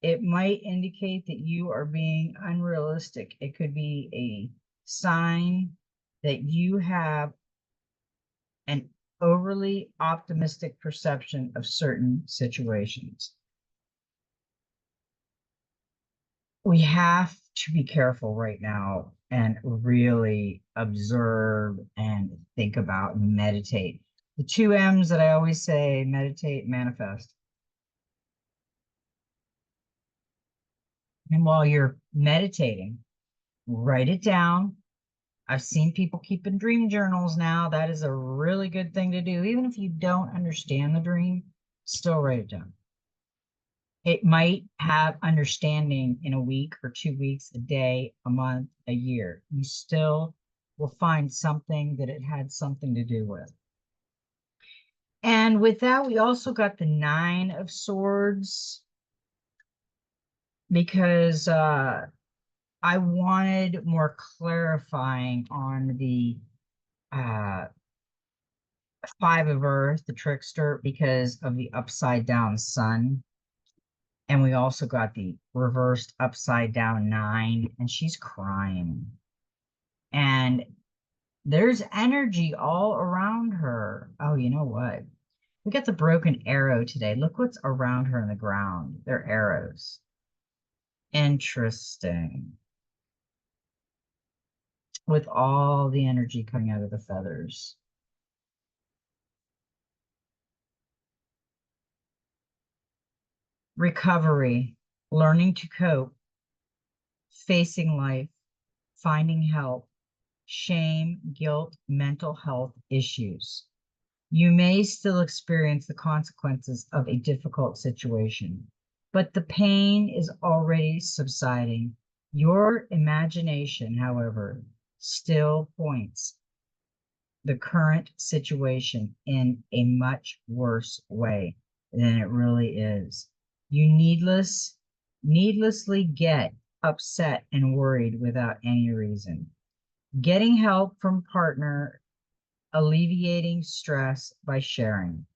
it might indicate that you are being unrealistic. It could be a sign that you have an overly optimistic perception of certain situations. We have to be careful right now and really observe and think about and meditate. The two M's that I always say: meditate, manifest. And while you're meditating, write it down. I've seen people keeping dream journals now. That is a really good thing to do. Even if you don't understand the dream, still write it down. It might have understanding in a week or 2 weeks, a day, a month, a year. You still will find something that it had something to do with. And with that, we also got the 9 of Swords, because I wanted more clarifying on the 5 of Earth, the Trickster, because of the upside down sun. And we also got the reversed upside down 9, and she's crying. And there's energy all around her. Oh, you know what? We got the broken arrow today. Look what's around her in the ground. They're arrows. Interesting. With all the energy coming out of the feathers. Recovery, learning to cope, facing life, finding help, shame, guilt, mental health issues. You may still experience the consequences of a difficult situation, but the pain is already subsiding. Your imagination, however, still points the current situation in a much worse way than it really is. You needlessly get upset and worried without any reason. Getting help from partner, alleviating stress by sharing.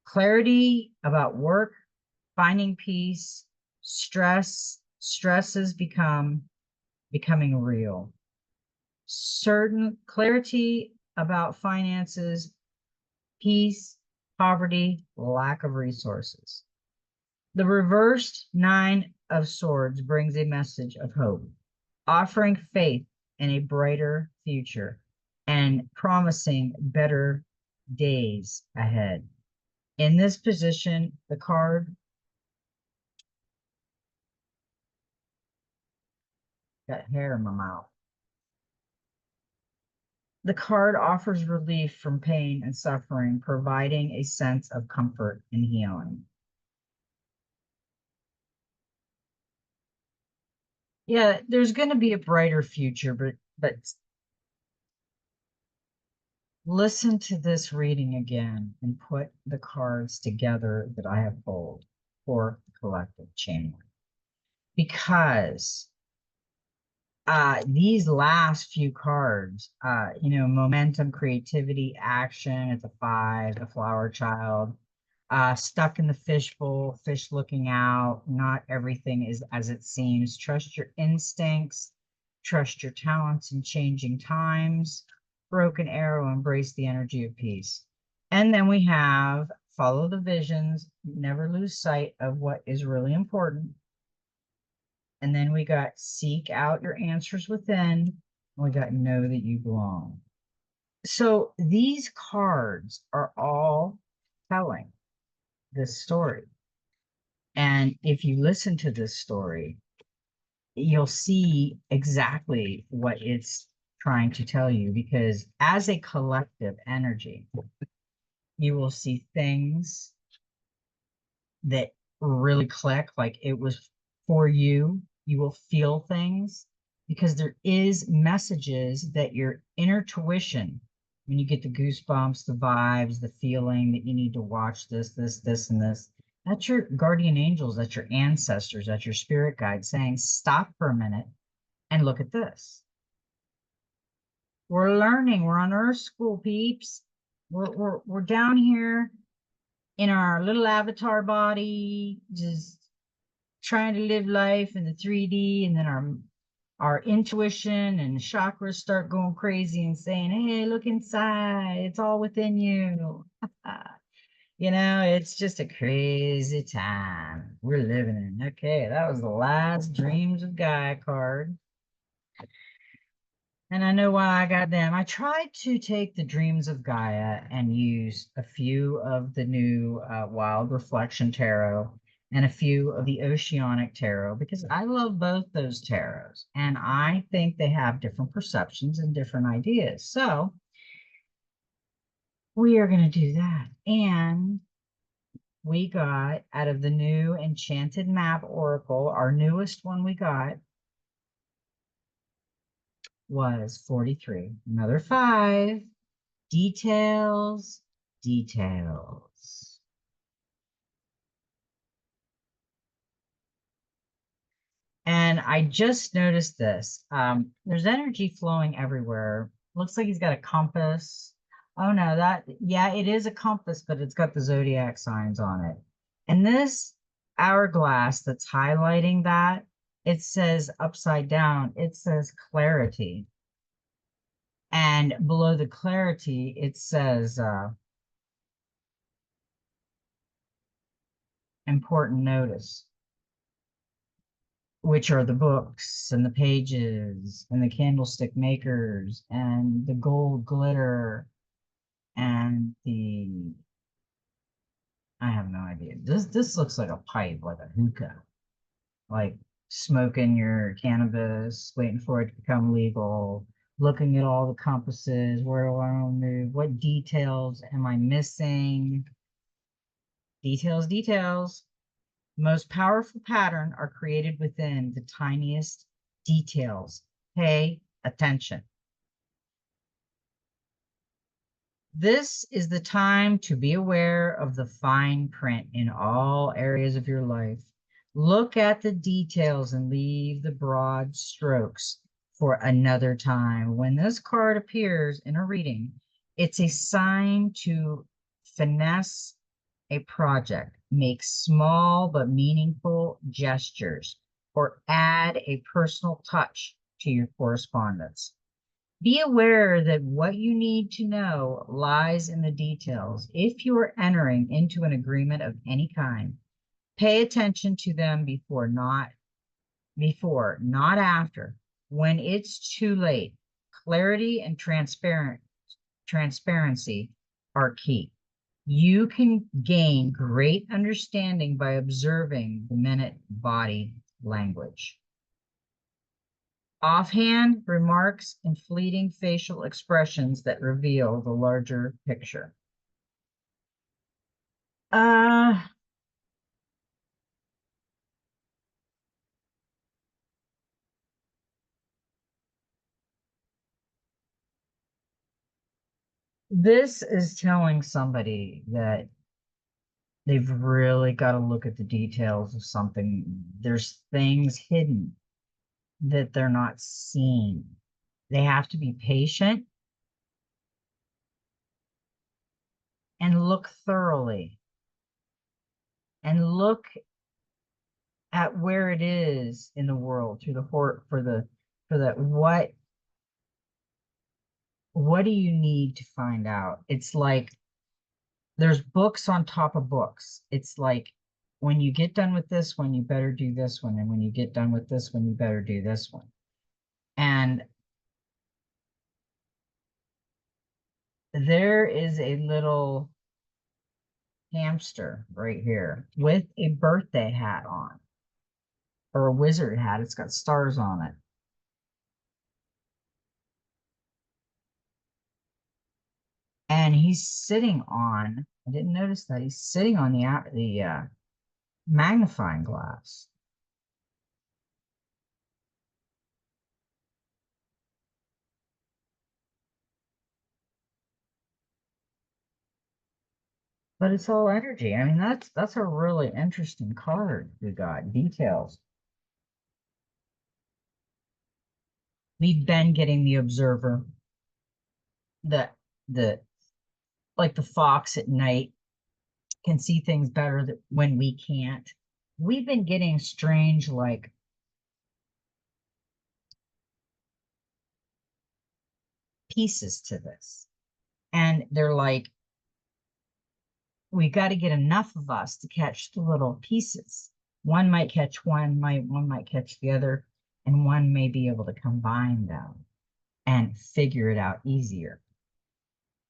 Clarity about work, finding peace, stresses becoming real. Certain clarity about finances, peace, poverty, lack of resources. The reversed 9 of Swords brings a message of hope, offering faith in a brighter future and promising better days ahead. In this position, the card got hair in my mouth. The card offers relief from pain and suffering, providing a sense of comfort and healing. Yeah, there's going to be a brighter future, but listen to this reading again and put the cards together that I have pulled for the collective channeling. Because these last few cards, momentum, creativity, action at the 5, the flower child, stuck in the fishbowl, fish looking out, not everything is as it seems. Trust your instincts, trust your talents in changing times. Broken arrow, embrace the energy of peace. And then we have follow the visions, never lose sight of what is really important. And then we got seek out your answers within. And we got know that you belong. So these cards are all telling this story. And if you listen to this story, you'll see exactly what it's trying to tell you, because as a collective energy, you will see things that really click, like it was for you. You will feel things because there is messages that your inner tuition, when you get the goosebumps, the vibes, the feeling that you need to watch this, and this, that's your guardian angels, that's your ancestors, that's your spirit guide saying, stop for a minute and look at this. We're learning. We're on Earth School, peeps. We're down here in our little avatar body, just trying to live life in the 3D, and then our intuition and chakras start going crazy and saying, hey, look inside. It's all within you. You know, it's just a crazy time we're living in. Okay, that was the last Dreams of Gaia card. And I know why I got them. I tried to take the Dreams of Gaia and use a few of the new Wild Reflection Tarot and a few of the Oceanic Tarot, because I love both those tarots. And I think they have different perceptions and different ideas. So we are going to do that. And we got, out of the new Enchanted Map Oracle, our newest one we got was 43. Another 5. Details, details. And I just noticed this. There's energy flowing everywhere. Looks like he's got a compass. Oh no, yeah, it is a compass, but it's got the zodiac signs on it. And this hourglass that's highlighting that, it says upside down, it says clarity. And below the clarity, it says important notice, which are the books and the pages and the candlestick makers and the gold glitter and the, I have no idea. This looks like a pipe, like a hookah, like smoking your cannabis, waiting for it to become legal, looking at all the compasses. Where do I want to move? What details am I missing? Details, details. Most powerful pattern are created within the tiniest details. Pay attention. This is the time to be aware of the fine print in all areas of your life. Look at the details and leave the broad strokes for another time. When this card appears in a reading, it's a sign to finesse a project, make small but meaningful gestures, or add a personal touch to your correspondence. Be aware that what you need to know lies in the details. If you are entering into an agreement of any kind, pay attention to them before, not after. When it's too late, clarity and transparency are key. You can gain great understanding by observing the minute body language. Offhand remarks and fleeting facial expressions that reveal the larger picture. This is telling somebody that they've really got to look at the details of something. There's things hidden that they're not seeing. They have to be patient and look thoroughly and look at where it is in the world through the what do you need to find out? It's like there's books on top of books. It's like, when you get done with this one, you better do this one. And when you get done with this one, you better do this one. And there is a little hamster right here with a birthday hat on, or a wizard hat. It's got stars on it. And he's sitting on, I didn't notice that, he's sitting on the magnifying glass. But it's all energy. I mean, that's a really interesting card we got. Details. We've been getting the observer, the the like the fox at night can see things better when we can't. We've been getting strange like pieces to this. And they're like, we got to get enough of us to catch the little pieces. One might catch one might catch the other, and one may be able to combine them and figure it out easier.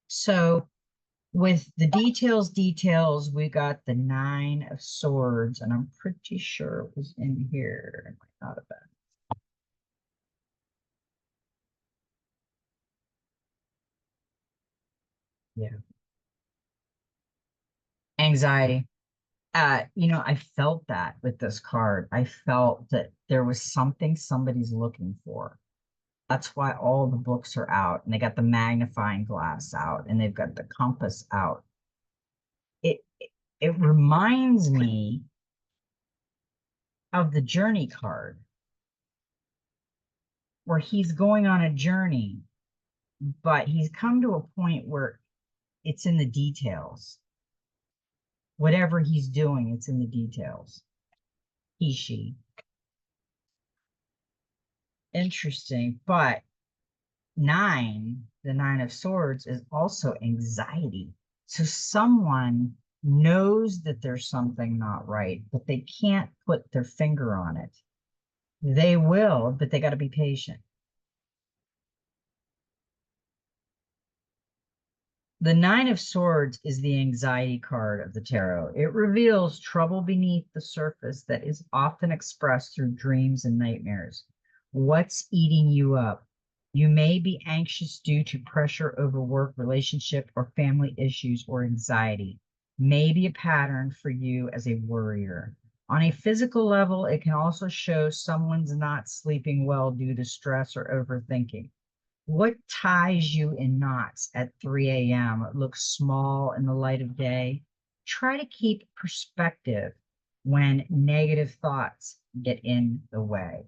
So with the details, we got the 9 of Swords, and I'm pretty sure it was in here. It might not have been. Yeah. Anxiety. I felt that with this card. I felt that there was something somebody's looking for. That's why all the books are out, and they got the magnifying glass out, and they've got the compass out. It reminds me of the journey card, where he's going on a journey, but he's come to a point where it's in the details. Whatever he's doing, it's in the details. He, she. Interesting. But 9, the 9 of Swords, is also anxiety. So someone knows that there's something not right, but they can't put their finger on it. They will, but they got to be patient. The 9 of Swords is the anxiety card of the tarot. It reveals trouble beneath the surface that is often expressed through dreams and nightmares. What's eating you up? You may be anxious due to pressure over work, relationship, or family issues or anxiety. Maybe a pattern for you as a worrier. On a physical level, it can also show someone's not sleeping well due to stress or overthinking. What ties you in knots at 3 a.m. looks small in the light of day. Try to keep perspective when negative thoughts get in the way.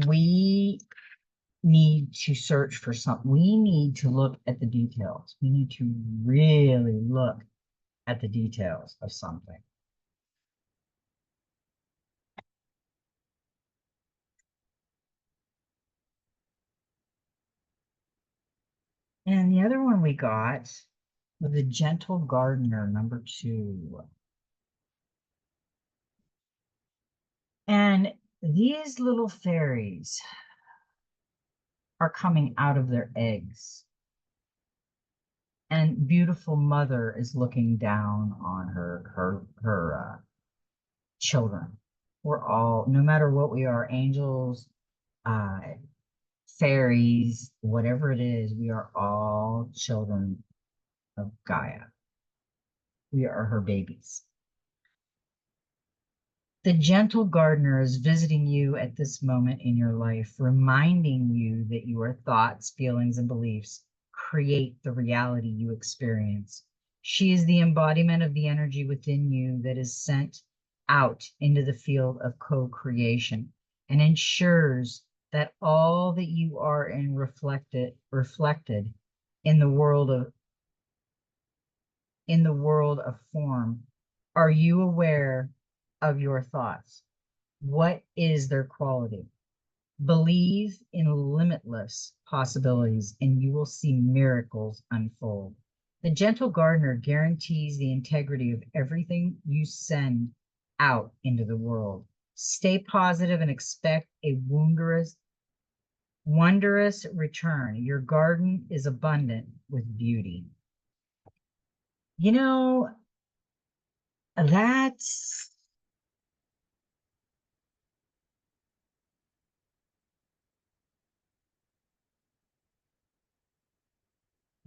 We need to search for something. We need to look at the details. We need to really look at the details of something. And the other one we got was the Gentle Gardener, number 2. And these little fairies are coming out of their eggs. And beautiful mother is looking down on her children. We're all, no matter what we are, angels, uh, fairies, whatever it is, we are all children of Gaia. We are her babies. The gentle gardener is visiting you at this moment in your life, reminding you that your thoughts, feelings, and beliefs create the reality you experience. She is the embodiment of the energy within you that is sent out into the field of co-creation and ensures that all that you are in reflected in the world of form. Are you aware of your thoughts? What is their quality? Believe in limitless possibilities and you will see miracles unfold. The gentle gardener guarantees the integrity of everything you send out into the world. Stay positive and expect a wondrous return. Your garden is abundant with beauty. You know, that's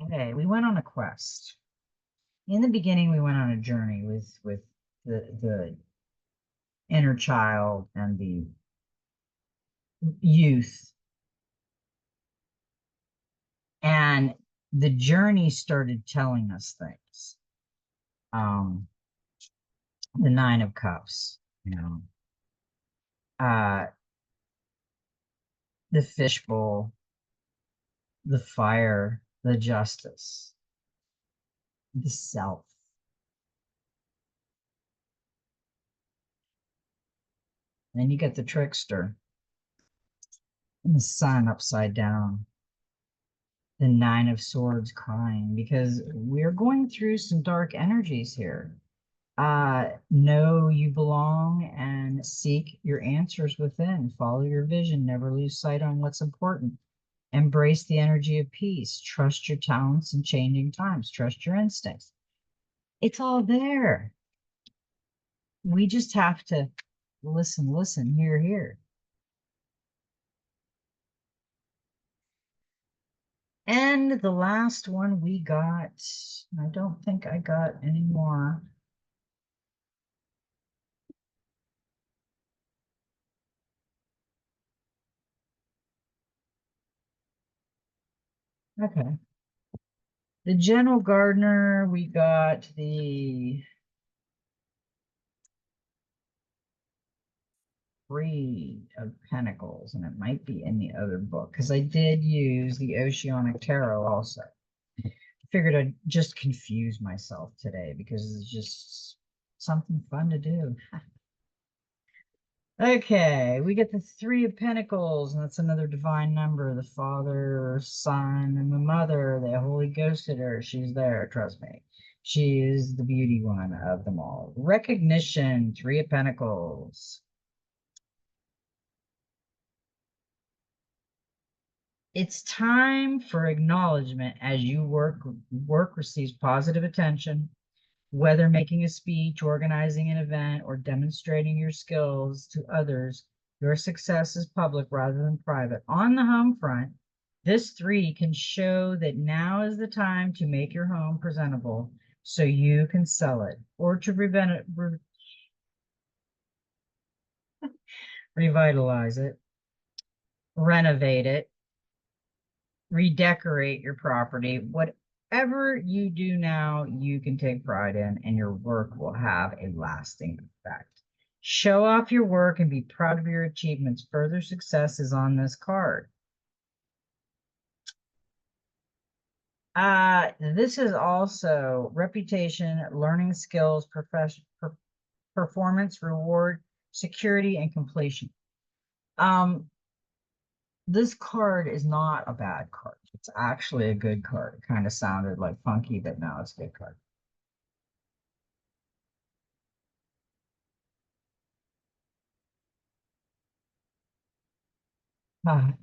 Okay, we went on a quest. In the beginning, we went on a journey with the inner child and the youth. And the journey started telling us things. The Nine of Cups, uh, the fishbowl, the fire, the justice, the self. Then you get the trickster and the sun upside down, the Nine of Swords crying because we're going through some dark energies here. Know you belong and seek your answers within. Follow your vision. Never lose sight on what's important. Embrace the energy of peace. Trust your talents in changing times. Trust your instincts. It's all there. We just have to listen, hear. And the last one we got, I don't think I got any more. Okay. The General Gardener, we got the Three of Pentacles, and it might be in the other book because I did use the Oceanic Tarot also. I figured I'd just confuse myself today because it's just something fun to do. Okay, we get the Three of Pentacles, and that's another divine number. The Father, Son, and the Mother, the Holy Ghosted her. She's there, trust me. She is the beauty one of them all. Recognition, Three of Pentacles. It's time for acknowledgement as you work receives positive attention, whether making a speech, organizing an event, or demonstrating your skills to others. Your success is public rather than private. On the home front, this three can show that now is the time to make your home presentable so you can sell it, or to revitalize it, renovate it, redecorate your property. Whatever you do now, you can take pride in, and your work will have a lasting effect. Show off your work and be proud of your achievements. Further success is on this card. This is also reputation, learning skills, performance, reward, security, and completion. This card is not a bad card. It's actually a good card. It kind of sounded like funky, but no, it's a good card.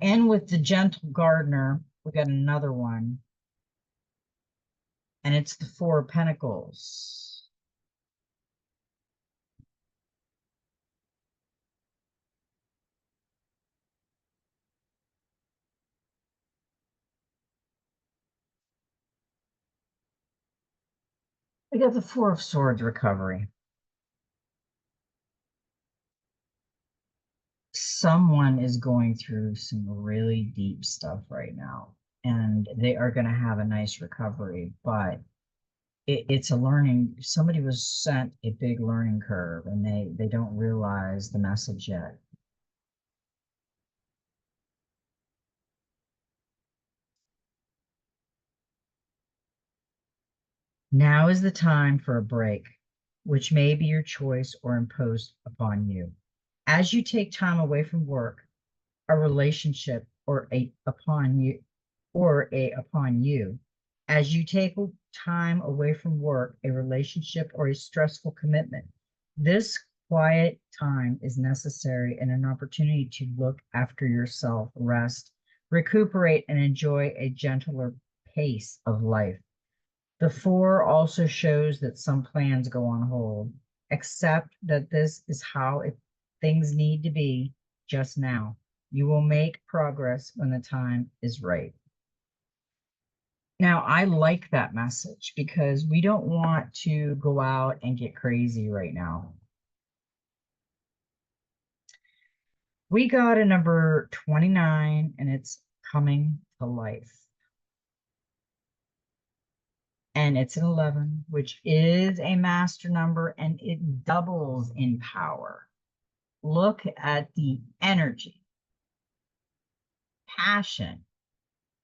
And with the Gentle Gardener, we got another one, and it's the Four of Pentacles. We got the Four of Swords, recovery. Someone is going through some really deep stuff right now, and they are going to have a nice recovery, but it's a learning. Somebody was sent a big learning curve, and they don't realize the message yet. Now is the time for a break, which may be your choice or imposed upon you. As you take time away from work, a relationship, or a upon you, as you take time away from work, a relationship, or a stressful commitment, this quiet time is necessary and an opportunity to look after yourself, rest, recuperate, and enjoy a gentler pace of life. The four also shows that some plans go on hold. Accept that this is how things need to be just now. You will make progress when the time is right. Now, I like that message because we don't want to go out and get crazy right now. We got a number 29 and it's coming to life. And it's an 11, which is a master number and it doubles in power. Look at the energy, passion,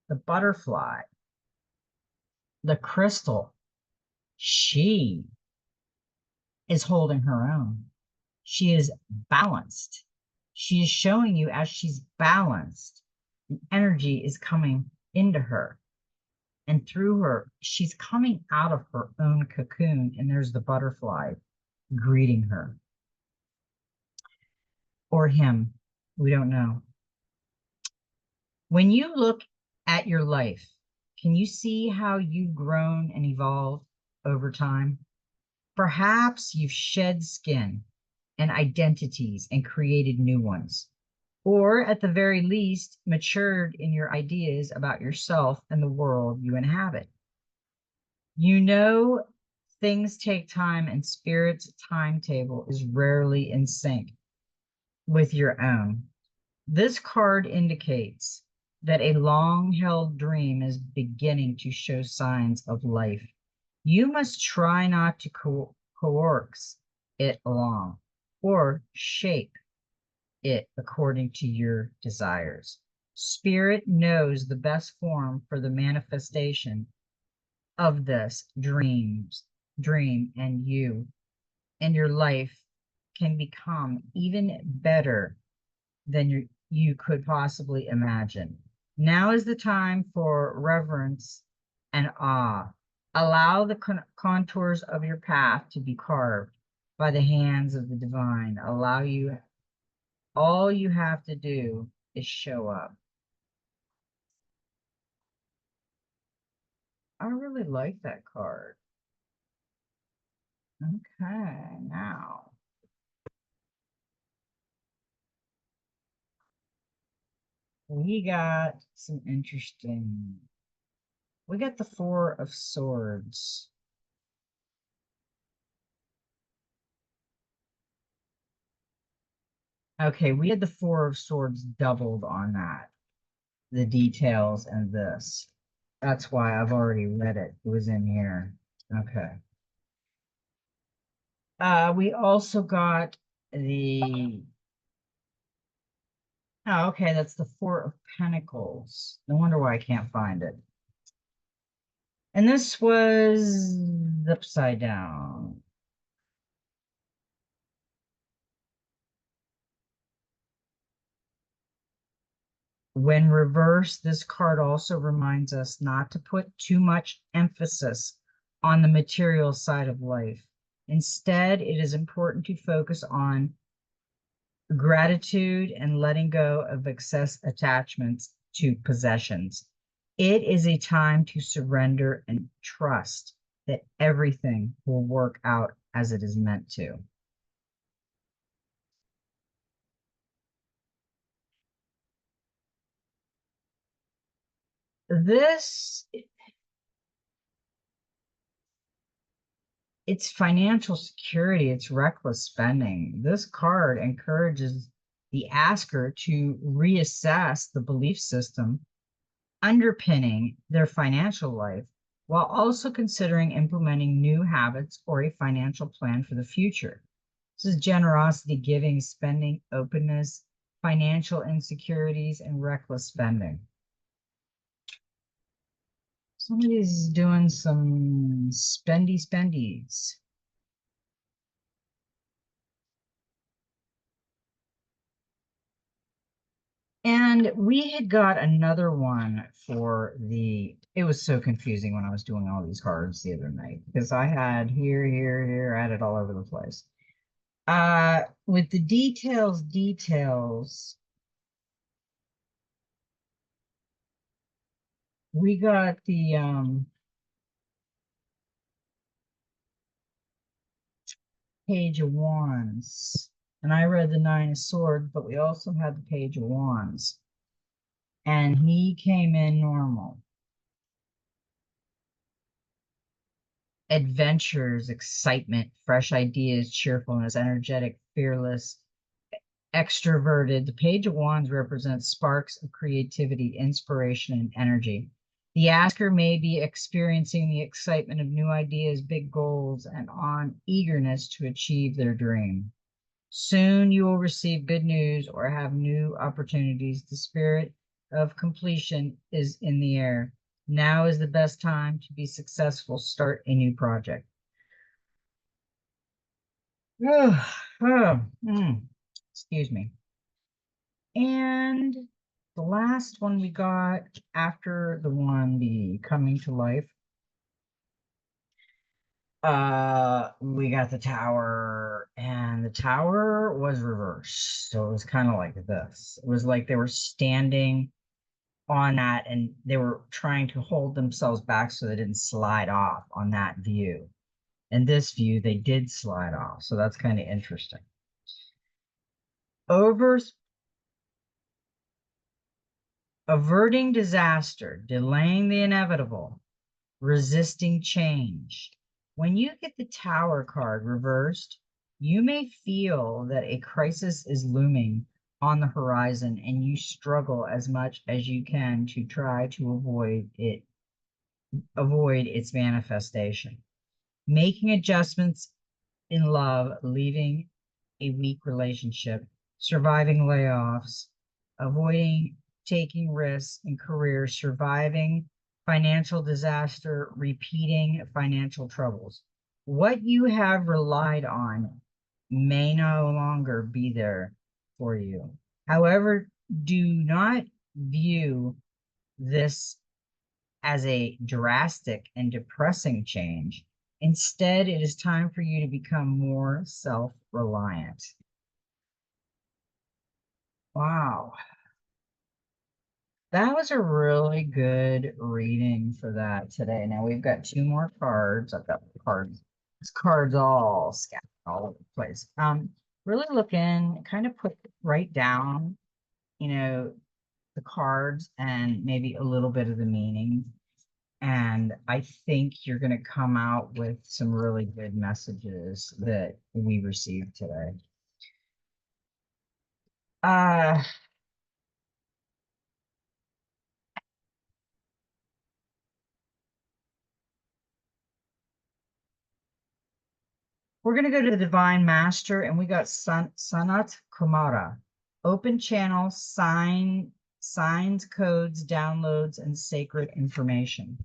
the butterfly, the crystal. She is holding her own. She is balanced. She is showing you as she's balanced, the energy is coming into her. And through her, she's coming out of her own cocoon. And there's the butterfly greeting her. Or him. We don't know. When you look at your life, can you see how you've grown and evolved over time? Perhaps you've shed skin and identities and created new ones, or at the very least, matured in your ideas about yourself and the world you inhabit. You know, things take time, and spirit's timetable is rarely in sync with your own. This card indicates that a long held dream is beginning to show signs of life. You must try not to coax it along or shape it according to your desires. Spirit knows the best form for the manifestation of this dream, and you and your life can become even better than you could possibly imagine. Now is the time for reverence and awe. Allow the contours of your path to be carved by the hands of the divine. All you have to do is show up. I really like that card. Okay, now we got some interesting. We got the Four of Swords. Okay, we had the Four of Swords doubled on that. The details and this. That's why I've already read it. It was in here. Okay. We also got the. Oh, okay, that's the Four of Pentacles. No wonder why I can't find it. And this was upside down. When reversed, this card also reminds us not to put too much emphasis on the material side of life. Instead, it is important to focus on gratitude and letting go of excess attachments to possessions. It is a time to surrender and trust that everything will work out as it is meant to. This, it's financial security, it's reckless spending. This card encourages the asker to reassess the belief system underpinning their financial life while also considering implementing new habits or a financial plan for the future. This is generosity, giving, spending, openness, financial insecurities, and reckless spending. Somebody's doing some spendies. And we had got another one for it was so confusing when I was doing all these cards the other night because I had here, I had it all over the place. With the details, we got the Page of Wands. And I read the Nine of Swords, but we also had the Page of Wands. And he came in normal. adventures, excitement, fresh ideas, cheerfulness, energetic, fearless, extroverted. The Page of Wands represents sparks of creativity, inspiration, and energy. The asker may be experiencing the excitement of new ideas, big goals, and on eagerness to achieve their dream. Soon you will receive good news or have new opportunities. The spirit of completion is in the air. Now is the best time to be successful. Start a new project. Excuse me. And the last one we got after the coming to life, we got the tower, and the tower was reversed. So it was kind of like this. It was like they were standing on that and they were trying to hold themselves back so they didn't slide off on that view. In this view, they did slide off. So that's kind of interesting. Averting disaster, delaying the inevitable, resisting change. When you get the Tower card reversed, you may feel that a crisis is looming on the horizon and you struggle as much as you can to try to avoid its manifestation. Making adjustments in love, leaving a weak relationship, surviving layoffs, avoiding taking risks in career, surviving financial disaster, repeating financial troubles. What you have relied on may no longer be there for you. However, do not view this as a drastic and depressing change. Instead, it is time for you to become more self-reliant. Wow. That was a really good reading for that today. Now we've got two more cards. I've got cards. This cards all scattered all over the place. Really look in, kind of write down, the cards and maybe a little bit of the meaning. And I think you're going to come out with some really good messages that we received today. We're going to go to the Divine Master, and we got Sanat Kumara. Open channel, signs, codes, downloads, and sacred information.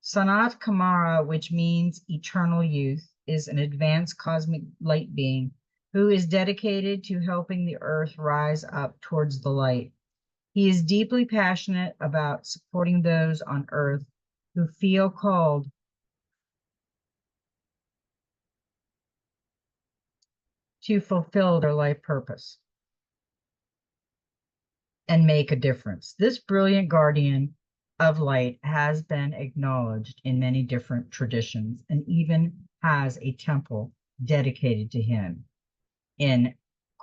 Sanat Kumara, which means eternal youth, is an advanced cosmic light being who is dedicated to helping the earth rise up towards the light. He is deeply passionate about supporting those on earth who feel called to fulfill their life purpose and make a difference. This brilliant guardian of light has been acknowledged in many different traditions and even has a temple dedicated to him in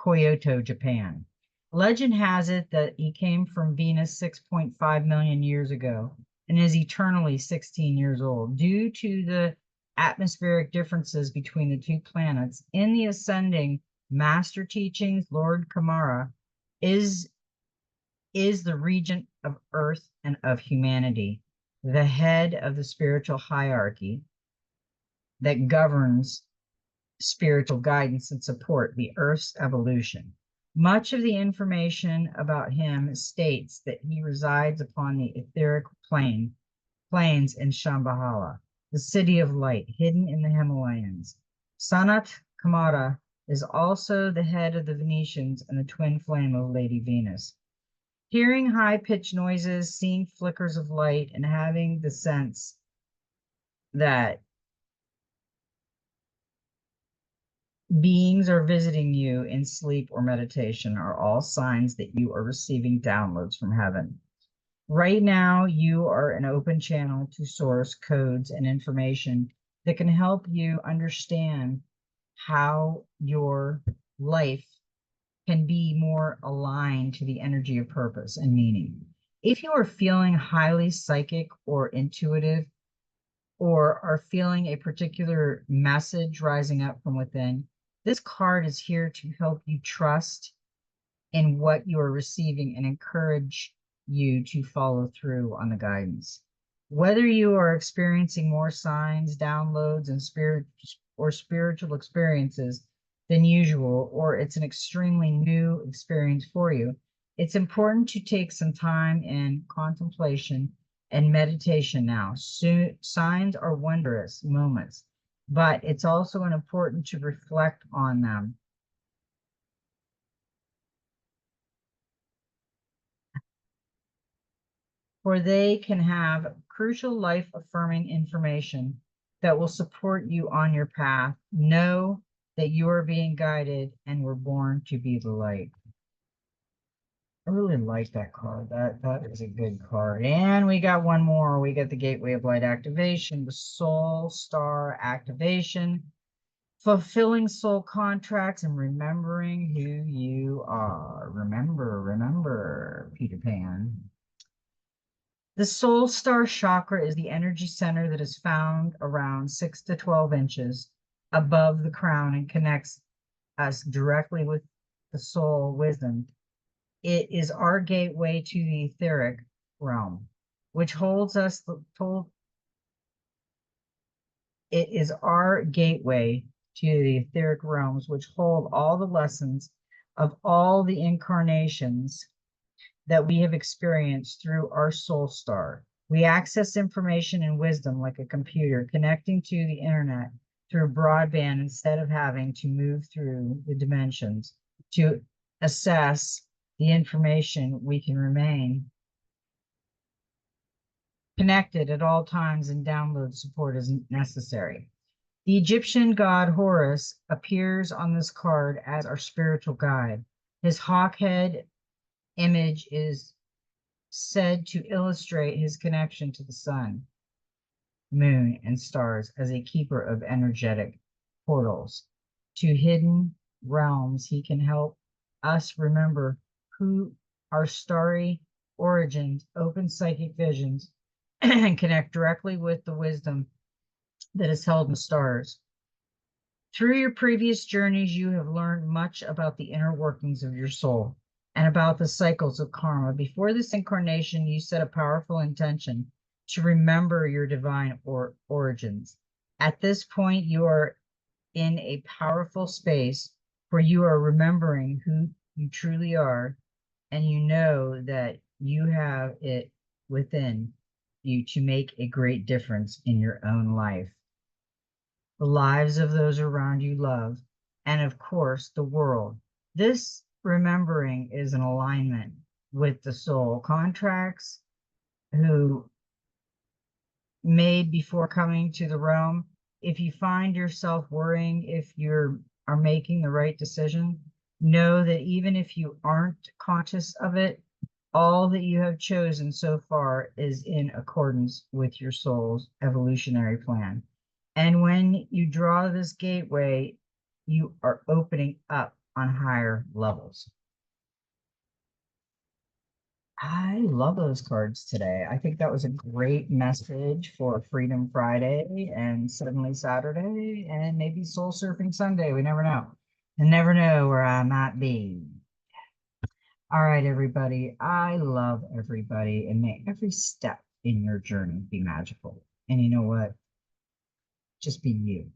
Kyoto, Japan. Legend has it that he came from Venus 6.5 million years ago and is eternally 16 years old. Due to the atmospheric differences between the two planets, in the ascending master teachings, Lord Kumara is the regent of earth and of humanity, the head of the spiritual hierarchy that governs spiritual guidance and support the earth's evolution. Much of the information about him states that he resides upon the etheric plains in Shambhala, the city of light hidden in the Himalayas. Sanat Kumara is also the head of the Venetians and the twin flame of Lady Venus. Hearing high-pitched noises, seeing flickers of light, and having the sense that beings are visiting you in sleep or meditation are all signs that you are receiving downloads from heaven. Right now, you are an open channel to source codes and information that can help you understand how your life can be more aligned to the energy of purpose and meaning. If you are feeling highly psychic or intuitive, or are feeling a particular message rising up from within, this card is here to help you trust in what you are receiving and encourage you to follow through on the guidance. Whether you are experiencing more signs, downloads, and spiritual experiences than usual, or it's an extremely new experience for you, it's important to take some time in contemplation and meditation now. Signs are wondrous moments, but it's also important to reflect on them, for they can have crucial life affirming information that will support you on your path. Know that you are being guided and were born to be the light. I really like that card. That is a good card. And we got one more. We got the Gateway of Light activation, the Soul Star activation, fulfilling soul contracts and remembering who you are. Remember, Peter Pan. The soul star chakra is the energy center that is found around 6 to 12 inches above the crown and connects us directly with the soul wisdom. It is our gateway to the etheric realm, which holds us told. It is our gateway to the etheric realms, which hold all the lessons of all the incarnations that we have experienced through our soul star. We access information and wisdom like a computer connecting to the internet through broadband instead of having to move through the dimensions to assess the information. We can remain connected at all times and download support as necessary. The Egyptian god Horus appears on this card as our spiritual guide. His hawk head image is said to illustrate his connection to the sun, moon, and stars as a keeper of energetic portals to hidden realms. He can help us remember who our starry origins, open psychic visions, and connect directly with the wisdom that is held in the stars. Through your previous journeys, you have learned much about the inner workings of your soul and about the cycles of karma. Before this incarnation, you set a powerful intention to remember your divine origins. At this point, you are in a powerful space where you are remembering who you truly are, and you know that you have it within you to make a great difference in your own life, the lives of those around you love, and of course, the world. This remembering is in alignment with the soul contracts who made before coming to the realm. If you find yourself worrying if you are making the right decision, know that even if you aren't conscious of it, all that you have chosen so far is in accordance with your soul's evolutionary plan. And when you draw this gateway, you are opening up on higher levels. I love those cards today. I think that was a great message for Freedom Friday and Suddenly Saturday and maybe Soul Surfing Sunday. We never know. I never know where I might be. All right, everybody. I love everybody, and may every step in your journey be magical. And you know what? Just be you.